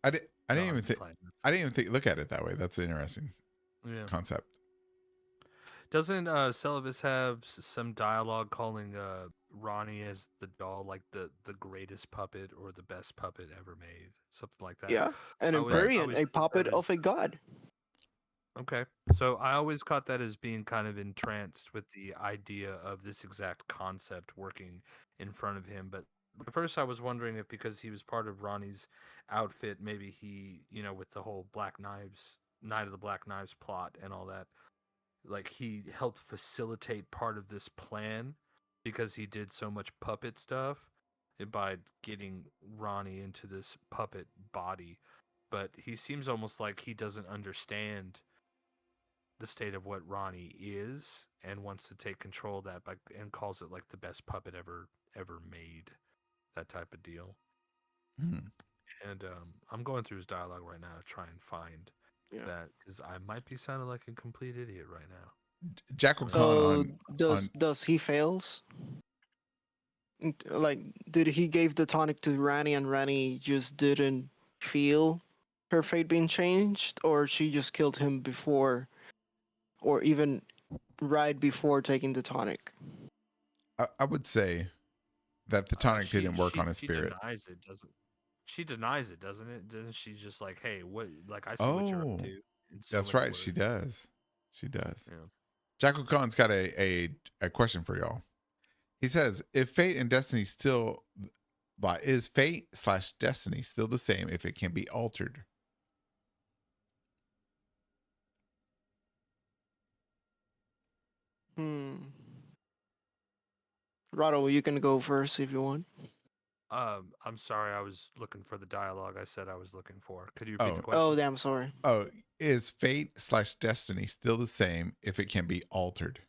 I No, didn't I'm even just think. playing. I didn't even think. Look at it that way. That's an interesting Yeah. concept. Doesn't Celis have some dialogue calling Ronnie as the doll, like the greatest puppet or the best puppet ever made, something like that? Yeah, an Right. I Empyrean, always a took that puppet as of a god. okay. So I always caught that as being kind of entranced with the idea of this exact concept working in front of him. But at first I was wondering if because he was part of Ronnie's outfit, maybe he, with the whole Black Knives, Night of the Black Knives plot and all that, like he helped facilitate part of this plan because he did so much puppet stuff by getting Ronnie into this puppet body. But he seems almost like he doesn't understand the state of what Ronnie is and wants to take control of that and calls it like the best puppet ever made, that type of deal. Hmm. And I'm going through his dialogue right now to try and find Yeah. that because I might be sounding like a complete idiot right now. Jackal Khan So on. does he fails? Like, did he gave the tonic to Rani and Rani just didn't feel her fate being changed, or she just killed him before, or even right before taking the tonic? I would say that the tonic She didn't work she on his she spirit. denies it, doesn't she? Denies it, doesn't it? Doesn't she just like, hey, what? Like, I see what you're up Oh, to in so that's many right. She words. does. She does. Yeah. Jackal Khan's got a question for y'all. He says, "If fate and destiny still, but is fate slash destiny still the same if it can be altered?" Hmm. Rado, you can go first if you want. I'm sorry, I was looking for the dialogue I said I was looking for. Could you repeat the Oh, Oh, question? damn, sorry. oh, is fate slash destiny still the same if it can be altered?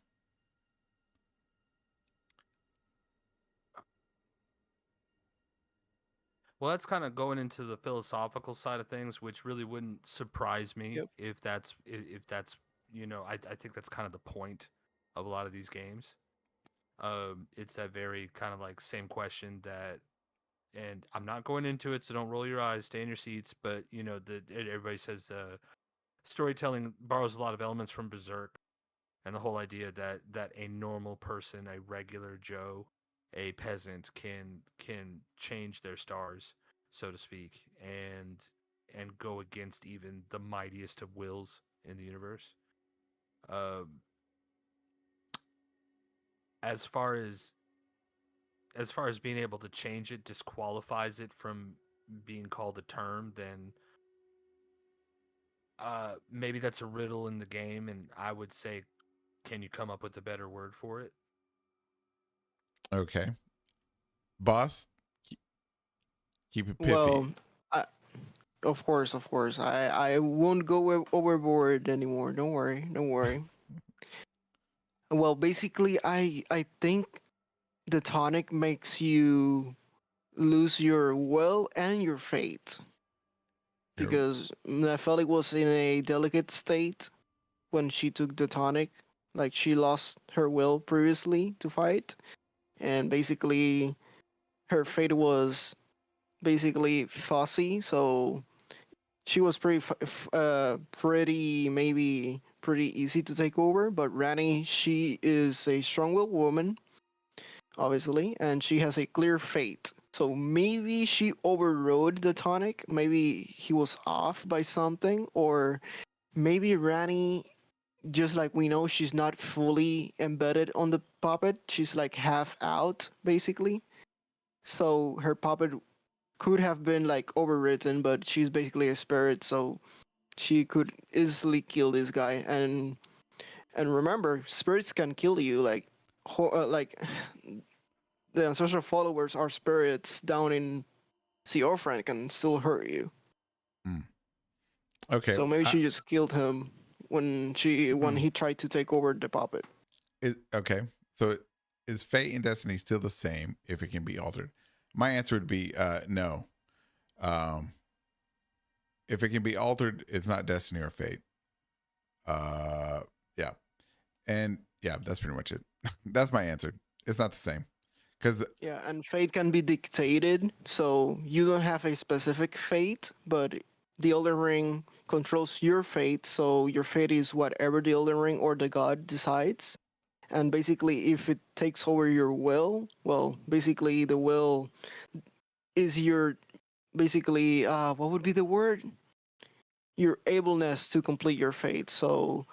Well, that's kind of going into the philosophical side of things, which really wouldn't surprise me Yep. if that's I think that's kind of the point of a lot of these games. It's that very kind of like same question that, and I'm not going into it, so don't roll your eyes, stay in your seats. But everybody says storytelling borrows a lot of elements from Berserk, and the whole idea that a normal person, a regular Joe, a peasant can change their stars, so to speak, and go against even the mightiest of wills in the universe. Um, as far as being able to change it disqualifies it from being called a term, then maybe that's a riddle in the game, and I would say, can you come up with a better word for it? Okay, boss, keep it pithy. Well, I, of course. I won't go overboard anymore. Don't worry. Don't worry. Well, basically, I think the tonic makes you lose your will and your fate You're- because Nefeli was in a delicate state when she took the tonic. Like she lost her will previously to fight, and basically her fate was basically fussy. So she was pretty maybe pretty easy to take over. But Rani, she is a strong-willed woman, obviously, and she has a clear fate. So maybe she overrode the tonic. Maybe he was off by something, or maybe Rani, just like we know, she's not fully embedded on the puppet. She's like half out, basically. So her puppet could have been like overwritten, but she's basically a spirit, so she could easily kill this guy. And remember, spirits can kill you. Like the ancestral followers are spirits down in Sea Orphan can still hurt you. hmm. Okay. So maybe she just killed him when Hmm. he tried to take over the puppet. Okay. So is fate and destiny still the same if it can be altered? My answer would be no. Um, if it can be altered, it's not destiny or fate. Yeah. And yeah, that's pretty much it. That's my answer. It's not the same. Because Yeah, and fate can be dictated, so you don't have a specific fate, but the Elden Ring controls your fate, so your fate is whatever the Elden Ring or the god decides. And basically, if it takes over your will, well, basically the will is your basically what would be the word? Your ableness to complete your fate. So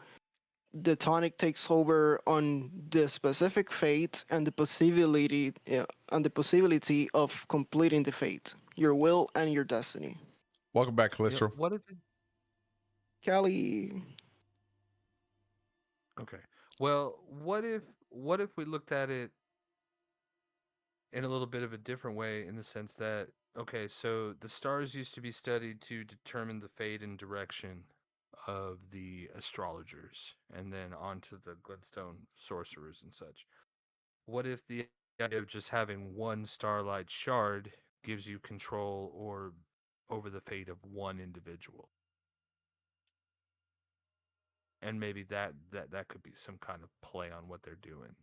the tonic takes over on the specific fate and the possibility of completing the fate, your will and your destiny. welcome back, You know, Calistro. what if it, Callie. okay. Well, what if we looked at it in a little bit of a different way in the sense that okay, so the stars used to be studied to determine the fate and direction of the astrologers and then onto the Glenstone sorcerers and such. What if the idea of just having one starlight shard gives you control or over the fate of one individual? And maybe that could be some kind of play on what they're doing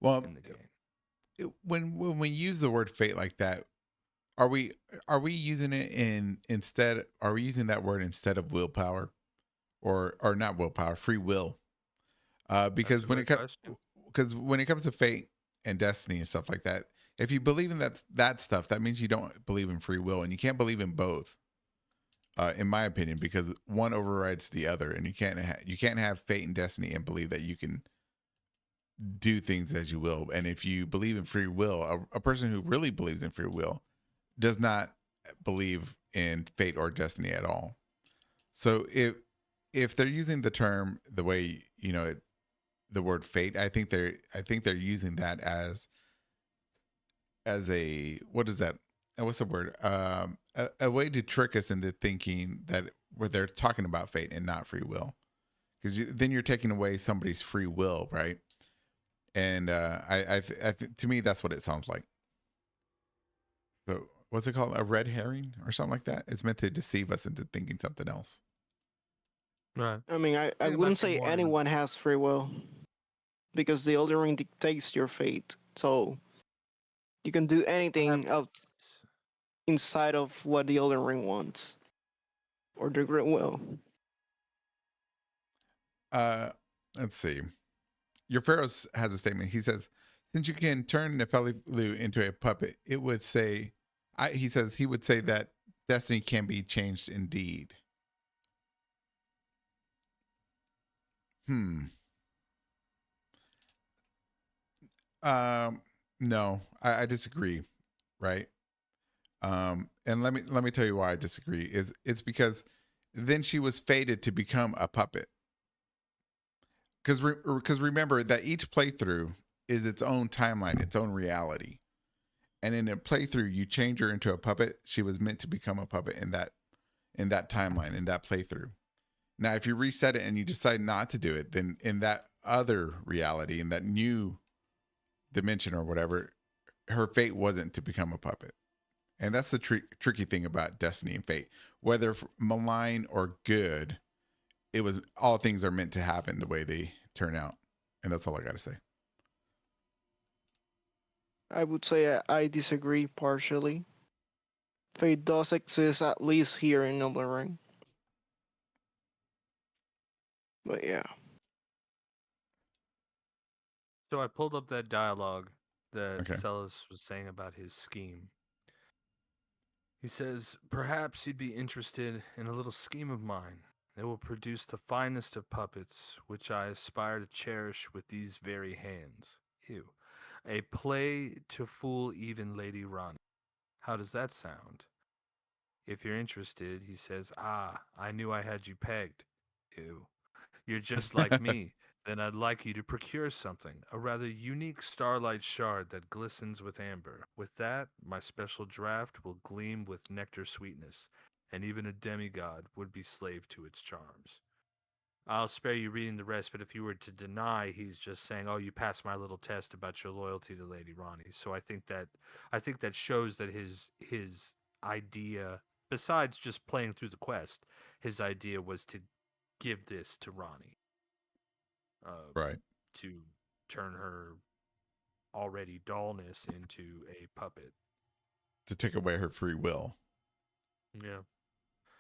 Well, in the game. when we use the word fate like that, are we using it in instead? Are we using that word instead of willpower, or not willpower, free will? That's Because a when great it question. when it comes to fate and destiny and stuff like that, if you believe in that stuff, that means you don't believe in free will, and you can't believe in both. In my opinion, because one overrides the other, and you can't have fate and destiny and believe that you can do things as you will. And if you believe in free will, a person who really believes in free will does not believe in fate or destiny at all. So if they're using the term the way the word fate, I think they're using that as a, what is that? What's the word? A way to trick us into thinking that where they're talking about fate and not free will, because then you're taking away somebody's free will, right? And to me, that's what it sounds like. So what's it called? A red herring or something like that? It's meant to deceive us into thinking something else. Right. I mean, I Think it might wouldn't be say more anyone has free will because the Elden Ring dictates your fate. So you can do anything perhaps out inside of what the Elden Ring wants or the Great Will. Uh, let's see. Your Pharaoh has a statement. He says, "Since you can turn Nefelilu into a puppet, it would say, he says he would say that destiny can be changed indeed." Hmm. Um. No, I disagree. Right. And let me tell you why I disagree. It's because then she was fated to become a puppet. Because remember that each playthrough is its own timeline, its own reality. And in a playthrough, you change her into a puppet. She was meant to become a puppet in that timeline, in that playthrough. Now, if you reset it and you decide not to do it, then in that other reality, in that new dimension or whatever, her fate wasn't to become a puppet. And that's the tricky thing about Destiny and Fate. Whether malign or good, it was all things are meant to happen the way they turn out. And that's all I got to say. I would say I disagree partially. Fate does exist at least here in Elden Ring. But yeah. So I pulled up that dialogue that Okay. Celis was saying about his scheme. He says, "Perhaps you'd be interested in a little scheme of mine. It will produce the finest of puppets, which I aspire to cherish with these very hands. Ew. A play to fool even Lady Ronnie. How does that sound? If you're interested," he says, I knew I had you pegged. Ew. You're just like me. Then I'd like you to procure something, a rather unique starlight shard that glistens with amber. With that, my special draft will gleam with nectar sweetness, and even a demigod would be slave to its charms. I'll spare you reading the rest, but if you were to deny, he's just saying, "Oh, you passed my little test about your loyalty to Lady Ronnie." So I think that shows that his idea, besides just playing through the quest, his idea was to give this to Ronnie, uh, Right. to turn her already dullness into a puppet. To take away her free will. Yeah,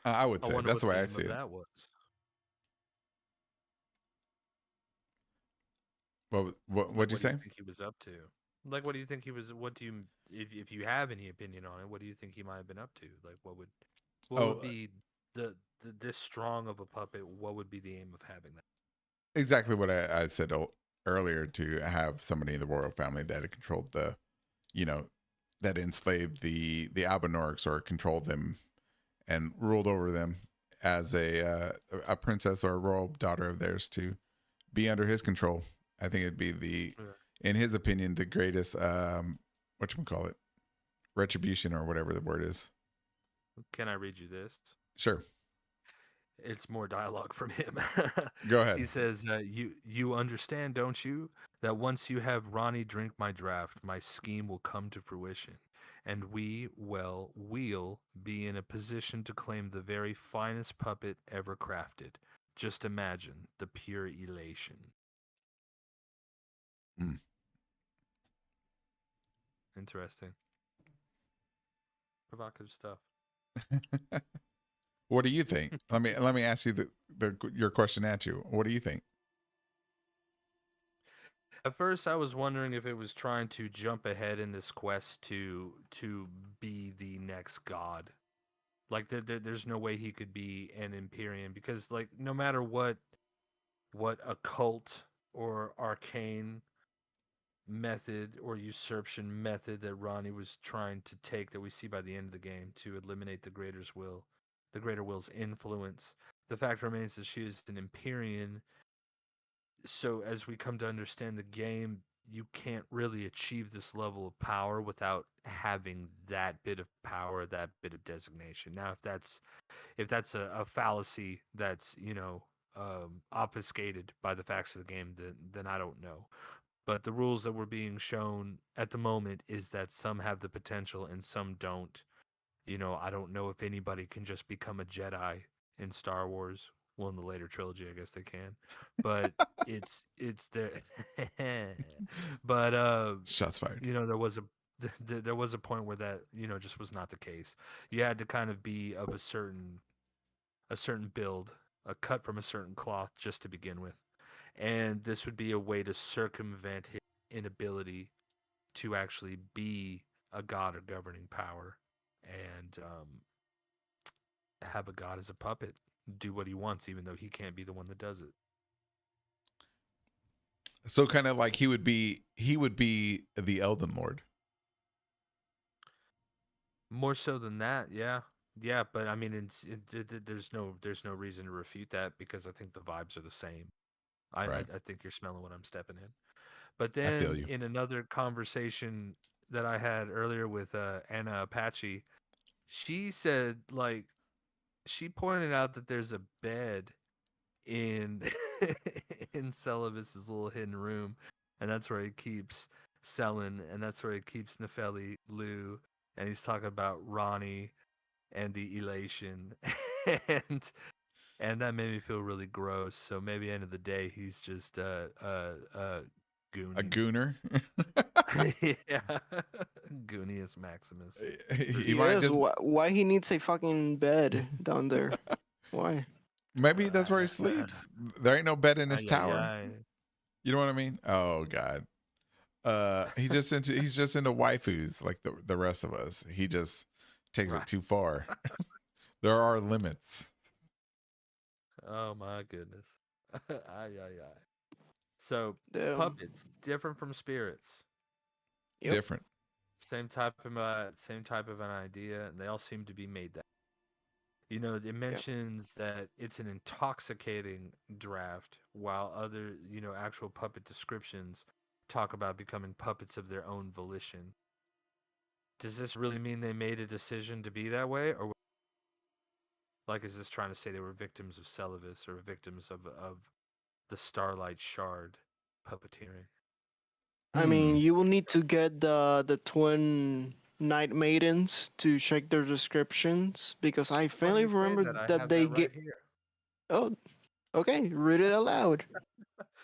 I would I say wonder that's what the way the I aim see of it. that was. What'd Like, you what do you say? think he was up to? Like, what do you think he was? What do you, if you have any opinion on it, what do you think he might have been up to? Like, what would Oh, be this strong of a puppet? What would be the aim of having that? exactly what I said earlier, to have somebody in the royal family that had controlled the, you know, that enslaved the Albinorks or controlled them and ruled over them as a princess or a royal daughter of theirs to be under his control. I think it'd be Yeah. in his opinion, the greatest what you call it, retribution or whatever the word is. Can I read you this? Sure, It's more dialogue from him. go He ahead. says, "You understand, don't you, that once you have Ronnie drink my draft, my scheme will come to fruition, and we'll be in a position to claim the very finest puppet ever crafted. Just imagine the pure elation." Mm. Interesting, provocative stuff. What do you think? Let me ask you your question at you. What do you think? At first, I was wondering if it was trying to jump ahead in this quest to be the next god. Like there's no way he could be an Empyrean, because like no matter what occult or arcane method or usurpation method that Ronnie was trying to take, that we see by the end of the game to eliminate the greater will's influence, the fact remains that she is an Empyrean. So as we come to understand the game, you can't really achieve this level of power without having that bit of power, that bit of designation. Now, if that's a fallacy that's obfuscated by the facts of the game, then I don't know. But the rules that were being shown at the moment is that some have the potential and some don't. I don't know if anybody can just become a Jedi in Star Wars. Well, in the later trilogy, I guess they can, but it's there. But Shots fired. there was a point where that just was not the case. You had to kind of be of a certain build, a cut from a certain cloth, just to begin with, and this would be a way to circumvent his inability to actually be a god or governing power, and have a god as a puppet do what he wants, even though he can't be the one that does it. So kind of like he would be the Elden Lord. More so than that, yeah, yeah. But I mean, there's no reason to refute that, because I think the vibes are the same. I I, Right. I think you're smelling what I'm stepping in. But I feel then you. in another conversation that I had earlier with Anna Apache, she said, like, she pointed out that there's a bed in in Celivis's little hidden room, and that's where he keeps Selin, and that's where he keeps Nefeli, Lou, and he's talking about Ronnie and the elation, and and that made me feel really gross. So maybe end of the day, he's just A gooning. gooner. Yeah, Goonius Maximus. For He He sure. might is. just Why he needs a fucking bed down there? Why? maybe that's where he sleeps. There ain't no bed in his Ay, ay, tower. ay. You know what I mean? Oh God. He's just into waifus like the rest of us. He just takes it Right. too far. There are limits. Oh my goodness. Ay, ay, ay. So Damn. puppets different from spirits. Yep. Different. Same type of an idea, and they all seem to be made that. You know, it Yep. mentions that it's an intoxicating draft, while other, actual puppet descriptions talk about becoming puppets of their own volition. Does this really mean they made a decision to be that way, or like is this trying to say they were victims of Celivis or victims of the Starlight Shard puppeteering? I mean, Hmm. you will need to get the twin Night Maidens to check their descriptions because I Funny faintly you say remember that. I that have they that get. right here. Oh, okay. Read it aloud.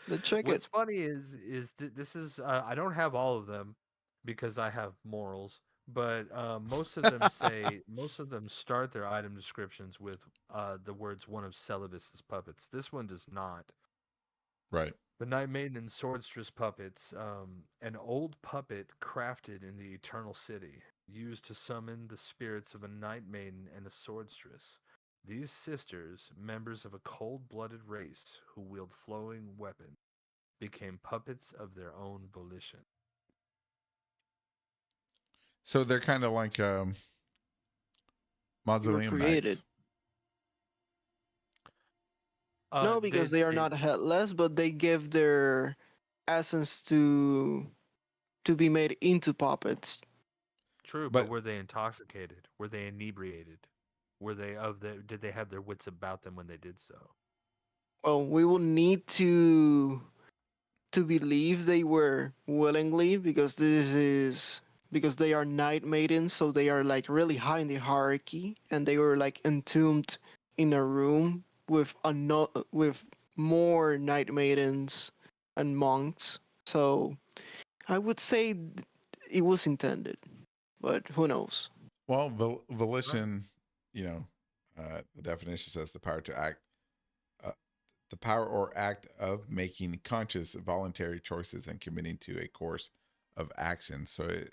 Let's check it. What's funny is this is I don't have all of them because I have morals, but most of them start their item descriptions with the words "one of Celivis's puppets." This one does not. Right. The Night Maiden and Swordstress puppets, an old puppet crafted in the Eternal City, used to summon the spirits of a Night Maiden and a Swordstress. These sisters, members of a cold-blooded race who wield flowing weapons, became puppets of their own volition. So they're kind of like They were mausoleum created. knights. No, They because they are they not headless, but they give their essence to be made into puppets. true, but But were they intoxicated? Were they inebriated? Were they of the? Did they have their wits about them when they did so? Well, we will need to believe they were willingly because this is because they are night maidens, so they are like really high in the hierarchy, and they were like entombed in a room with with more night maidens and monks. So I would say it was intended, but who knows? well, Right. volition, the definition says uh, the power or act of making conscious voluntary choices and committing to a course of action. So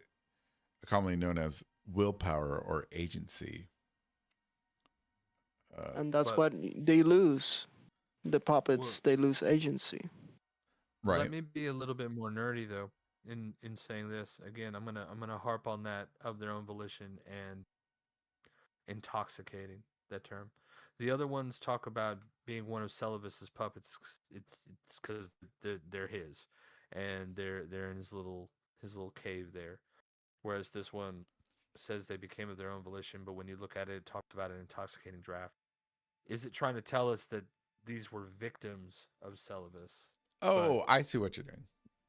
commonly known as willpower or agency. Uh, And that's But what they lose. The well, puppets, they lose agency. let right. me be a little bit more nerdy though. In saying this again, I'm gonna harp on that of their own volition and intoxicating that term. The other ones talk about being one of Celivis's puppets. It's because they're his, and they're in his little cave there. Whereas this one says they became of their own volition, but when you look at it, it talked about an intoxicating draft. Is it trying to tell us that these were victims of Celivis, but Oh, I see what you're doing.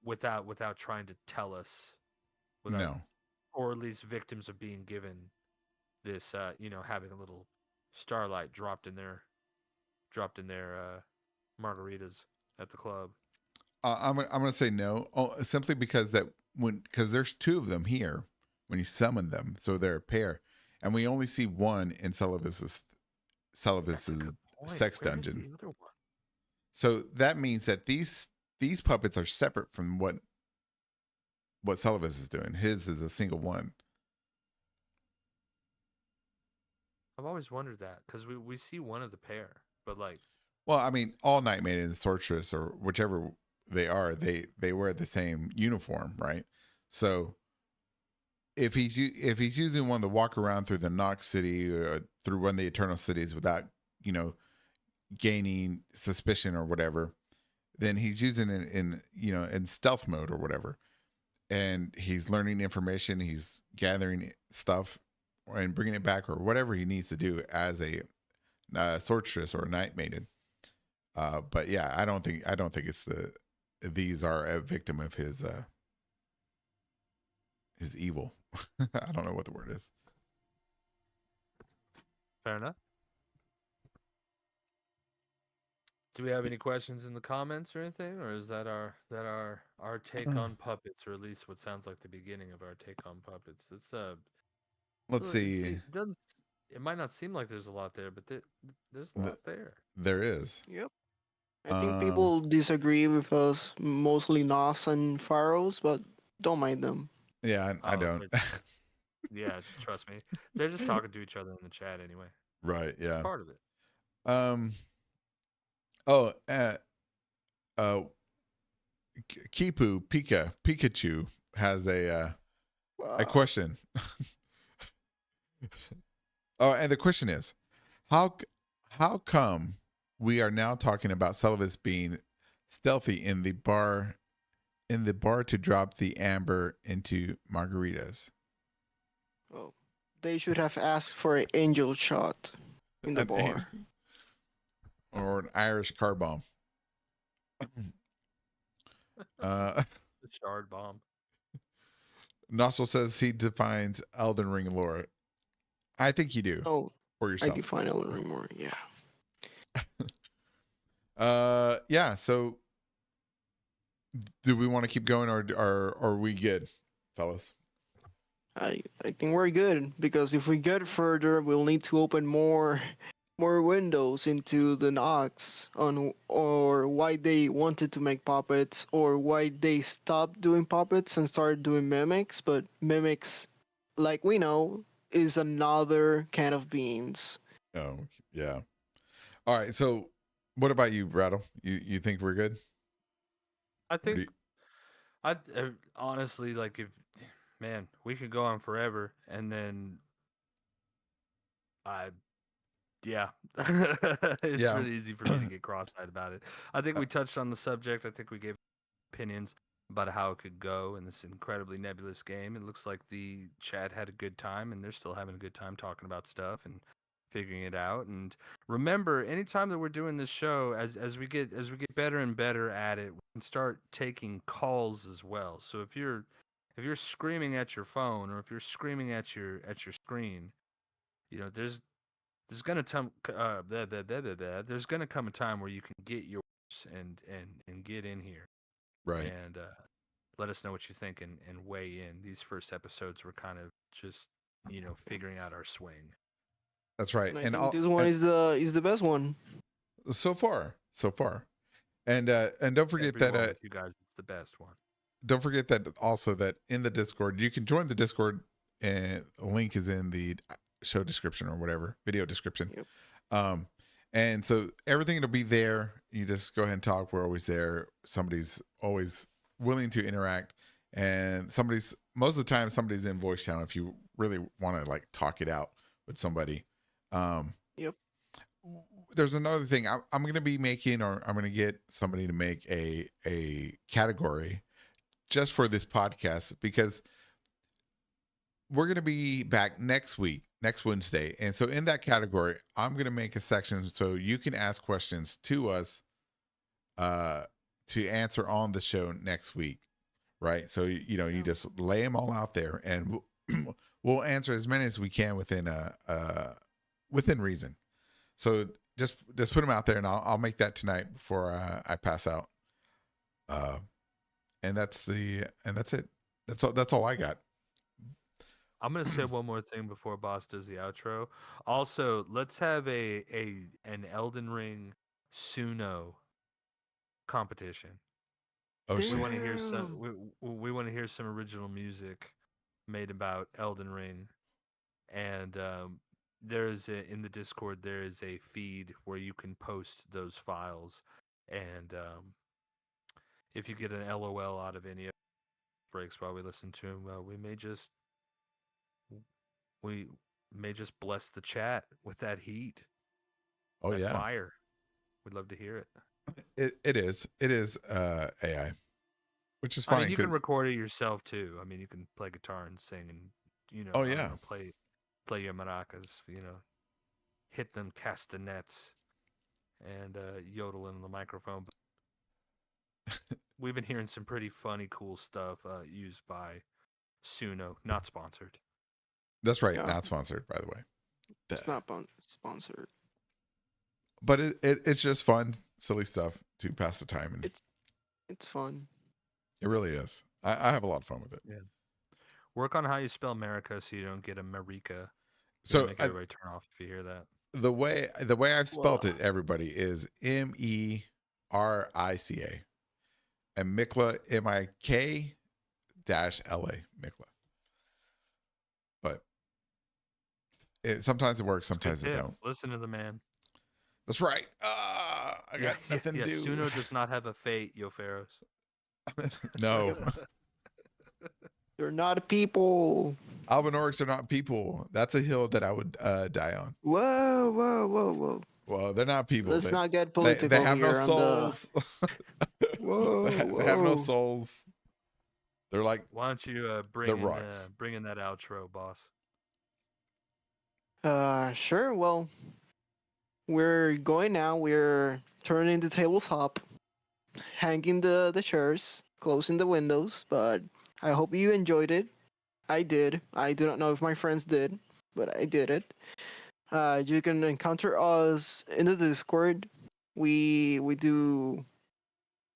without trying to tell us, without No. or at least victims of being given this, having a little starlight dropped in their margaritas at the club. I'm gonna say no. Oh, simply because because there's two of them here when you summon them, so they're a pair, and we only see one in That's a Celivis's good point. sex Where is dungeon. the other one? So that means that these puppets are separate from what Celivis is doing. His is a single one. I've always wondered that because we see one of the pair, but like, Well, I mean, all Night Maiden and Sorceress or whichever they are, they wear the same uniform, right? So if he's using one to walk around through the Nox City or through one of the Eternal Cities without you know gaining suspicion or whatever, then he's using it in stealth mode or whatever, and he's learning information, he's gathering stuff and bringing it back or whatever he needs to do as a sorceress or a night maiden. But yeah, I don't think it's these are a victim of his evil. I don't know what the word is. Fair enough. Do we have any questions in the comments or anything, or is that our take on puppets, or at least what sounds like the beginning of our take on puppets? Let's see. It doesn't. It might not seem like there's a lot there, but there's a Th- lot there. there is. Yep. I think Um, people disagree with us, mostly Nos and Pharaohs, but don't mind them. yeah, I Oh, don't. yeah, trust me. They're just talking to each other in the chat anyway. Right. It's Yeah. part of it. Um. Oh. Uh. Pikachu has a Wow. question. Oh, and the question is, how how come we are now talking about Celovus being stealthy in the bar to drop the amber into margaritas? Well, they should have asked for an angel shot in the An a- bar. or an Irish car bomb. Uh, The shard bomb. Nostril says he defines Elden Ring lore. I think you do Oh, for I yourself. define Elden Ring more. Yeah. Yeah. So, do we want to keep going, or are we good, fellas? I think we're good because if we get further, we'll need to open more windows into the Nox on or why they wanted to make puppets or why they stopped doing puppets and started doing mimics. But mimics, like we know, is another can of beans. Oh, yeah. All right. So, what about you, Rattle? You think we're good? I Or do think honestly, like, if man, we could go on forever, and then I yeah, it's yeah. really easy for me to get cross-eyed about it. I think we touched on the subject. I think we gave opinions about how it could go in this incredibly nebulous game. It looks like the chat had a good time, and they're still having a good time talking about stuff and figuring it out. And remember, anytime that we're doing this show, as we get better and better at it, we can start taking calls as well. So if you're screaming at your phone or if you're screaming at your screen, there's gonna there's gonna come a time where you can get yours and get in here Right. and let us know what you think and weigh in. These first episodes were kind of just figuring out our swing. That's right. And I And think I'll this one and is the best one. so far, and don't forget that Everyone with you guys, it's the best one. don't forget that also that in the Discord you can join the Discord, and link is in the show description or whatever video description. Yep. Um, and so everything will be there. You just go ahead and talk. We're always there. Somebody's always willing to interact, and most of the time somebody's in voice channel if you really want to like talk it out with somebody. Um, Yep. there's another thing I'm going to be making, or I'm going to get somebody to make a category just for this podcast, because we're going to be back next Wednesday. And so in that category, I'm going to make a section so you can ask questions to us to answer on the show next week. Right. So, you just lay them all out there, and we'll answer as many as we can within reason. So just put them out there, and I'll make that tonight before I pass out. And that's it. That's all I got. I'm gonna say one more thing before Boss does the outro. Also, let's have an Elden Ring Suno competition. Oh We shit. want to hear some. Damn. We want to hear some original music made about Elden Ring, and in the Discord there is a feed where you can post those files, and if you get an LOL out of any of the breaks while we listen to them, we may just bless the chat with that heat, Oh that yeah. fire. We'd love to hear it. It is AI, which is I funny mean, you can because record it yourself too. I mean, you can play guitar and sing, and oh I don't yeah. know, play your maracas. Hit them castanets and yodel in the microphone. But we've been hearing some pretty funny, cool stuff used by Suno, not sponsored. That's right. Yeah. Not sponsored, by the way. It's not sponsored. But it's just fun, silly stuff to pass the time. And It's fun. it really is. I have a lot of fun with it. Yeah. Work on how you spell America so you don't get America. So Make everybody turn off if you hear that. the way I've spelt Well- it, everybody, is Merica, and Mikla MIK-LA Mikla. But sometimes it works, sometimes it Good tip. don't. Listen to the man. That's right. I got nothing to do. Suno does not have a fate, Yo Pharaohs. No, They're not people. Albinorics are not people. That's a hill that I would die on. Whoa. Well, they're not people. Let's not get They political have no here on souls. Whoa, They have no whoa. souls. They're like, Why don't you bring rocks. in that outro, boss? Sure. Well, we're going now. We're turning the tabletop, hanging the chairs, closing the windows. But I hope you enjoyed it. I did. I do not know if my friends did, but I did it. You can encounter us in the Discord. We do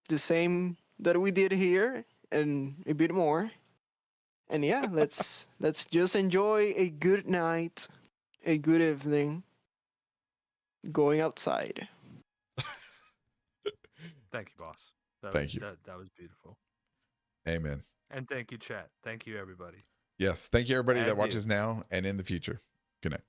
the same that we did here and a bit more. And yeah, let's just enjoy a good night, a good evening, going outside. Thank you, boss. Thank you. That was beautiful. amen. And thank you, chat. Thank you, everybody. Yes. Thank you, everybody that And you. watches now and in the future. Good night.